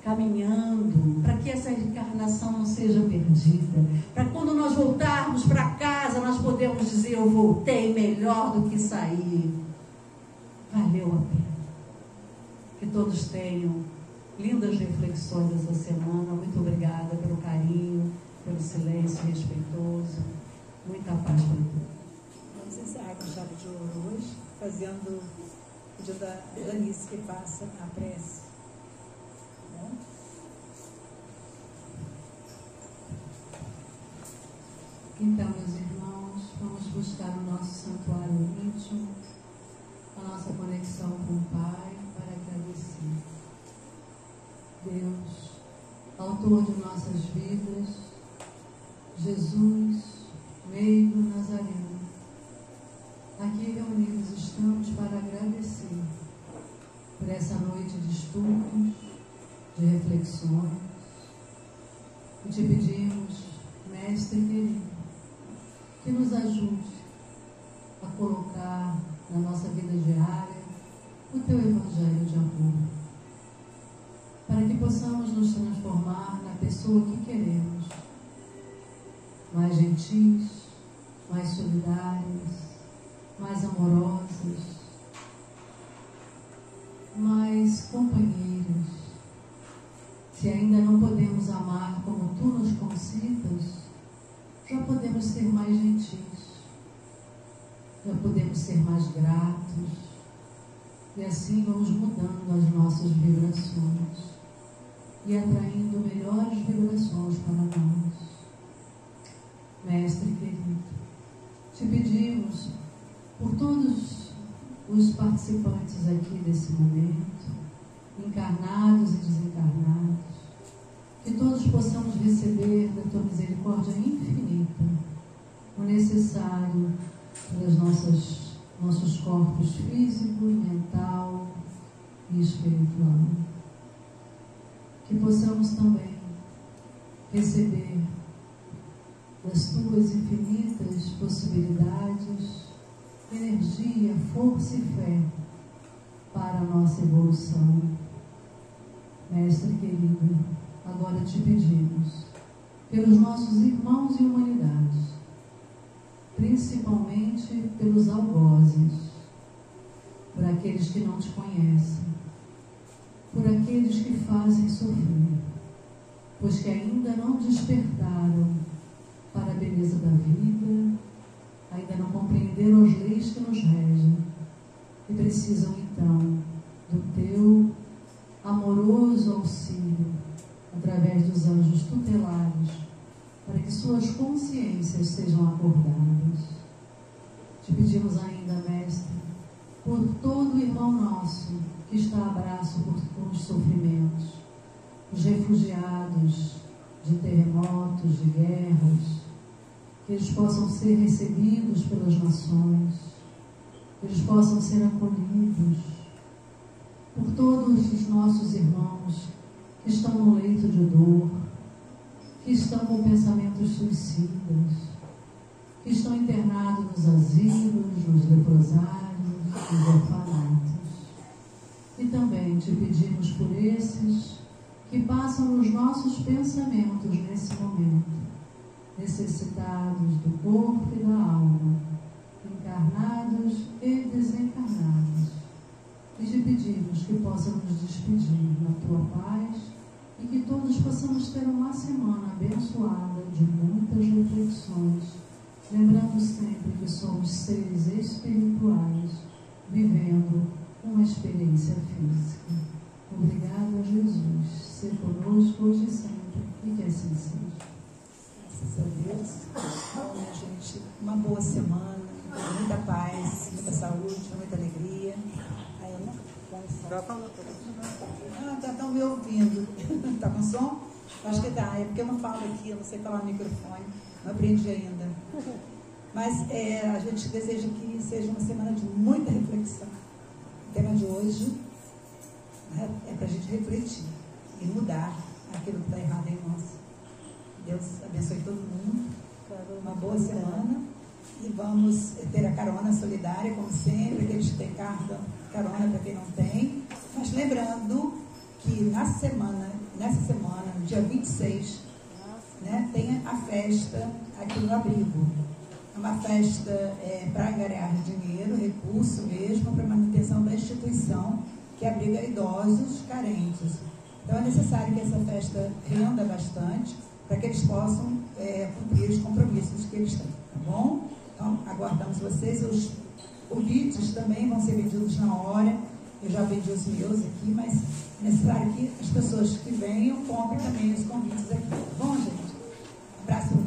caminhando, para que essa encarnação não seja perdida, para quando nós voltarmos para casa, nós podemos dizer, eu voltei melhor do que saí. Valeu a pena. Que todos tenham lindas reflexões essa semana. Muito obrigada pelo carinho, pelo silêncio respeitoso. Muita paz para todos. Vamos encerrar com chave de ouro hoje. pedindo a Danice que faça a prece. Bom? Então, meus irmãos, vamos buscar o nosso santuário íntimo, a nossa conexão com o Pai, para agradecer. Deus, autor de nossas vidas, Jesus, meigo nazareno, aqui reunidos estamos para agradecer por essa noite de estudos, de reflexões, e te pedimos, Mestre querido, que nos ajude a colocar na nossa vida diária o Teu Evangelho de amor, para que possamos nos transformar na pessoa que queremos, mais gentis, mais solidárias, mais amorosas, mais companheiras. Se ainda não podemos amar como Tu nos concitas, já podemos ser mais gentis, já podemos ser mais gratos, e assim vamos mudando as nossas vibrações e atraindo melhores vibrações para nós. Mestre querido, te pedimos por todos os participantes aqui desse momento, encarnados e desencarnados, que todos possamos receber da Tua misericórdia infinita o necessário para os nossos corpos físico, mental e espiritual. Que possamos também receber das Tuas infinitas possibilidades, energia, força e fé para a nossa evolução. Mestre querido, agora te pedimos, pelos nossos irmãos e humanidades, principalmente pelos algozes, por aqueles que não te conhecem, por aqueles que fazem sofrer, pois que ainda não despertaram para a beleza da vida, ainda não compreenderam as leis que nos regem e precisam então do Teu amoroso auxílio através dos anjos tutelares, para que suas consciências sejam acordadas. Te pedimos ainda, Mestre, por todo irmão nosso que está a braço com os sofrimentos, os refugiados de terremotos, de guerras, que eles possam ser recebidos pelas nações, que eles possam ser acolhidos, por todos os nossos irmãos que estão no leito de dor, que estão com pensamentos suicidas, que estão internados nos asilos, nos leprosários, nos orfanatos. E também te pedimos por esses que passam nos nossos pensamentos nesse momento, necessitados do corpo e da alma, encarnados e desencarnados. E te pedimos que possam nos despedir na Tua paz e que todos possamos ter uma semana abençoada de muitas reflexões, lembrando sempre que somos seres espirituais vivendo uma experiência física. Obrigada, Jesus. Ser conosco hoje e sempre, e que assim seja. Graças a Deus. Bom, minha gente, uma boa semana, muita paz, muita saúde, muita alegria. Aí, né? Estão me ouvindo. Tá com som? Acho que tá. É porque eu não falo aqui, eu não sei falar no microfone, não aprendi ainda. Mas a gente deseja que seja uma semana de muita reflexão. O tema de hoje é para a gente refletir e mudar aquilo que está errado em nós. Deus abençoe todo mundo. Uma boa semana. E vamos ter a carona solidária, como sempre, aqueles que têm carona para quem não tem. Mas lembrando que nessa semana, no dia 26, né, tem a festa aqui no abrigo. É uma festa para angariar dinheiro, recurso mesmo, para manutenção da instituição que abriga idosos carentes. Então é necessário que essa festa renda bastante para que eles possam cumprir os compromissos que eles têm, tá bom? Então aguardamos vocês. convites também vão ser vendidos na hora. Eu já vendi os meus aqui, mas é necessário que as pessoas que venham comprem também os convites aqui. Tá bom, gente? Um abraço.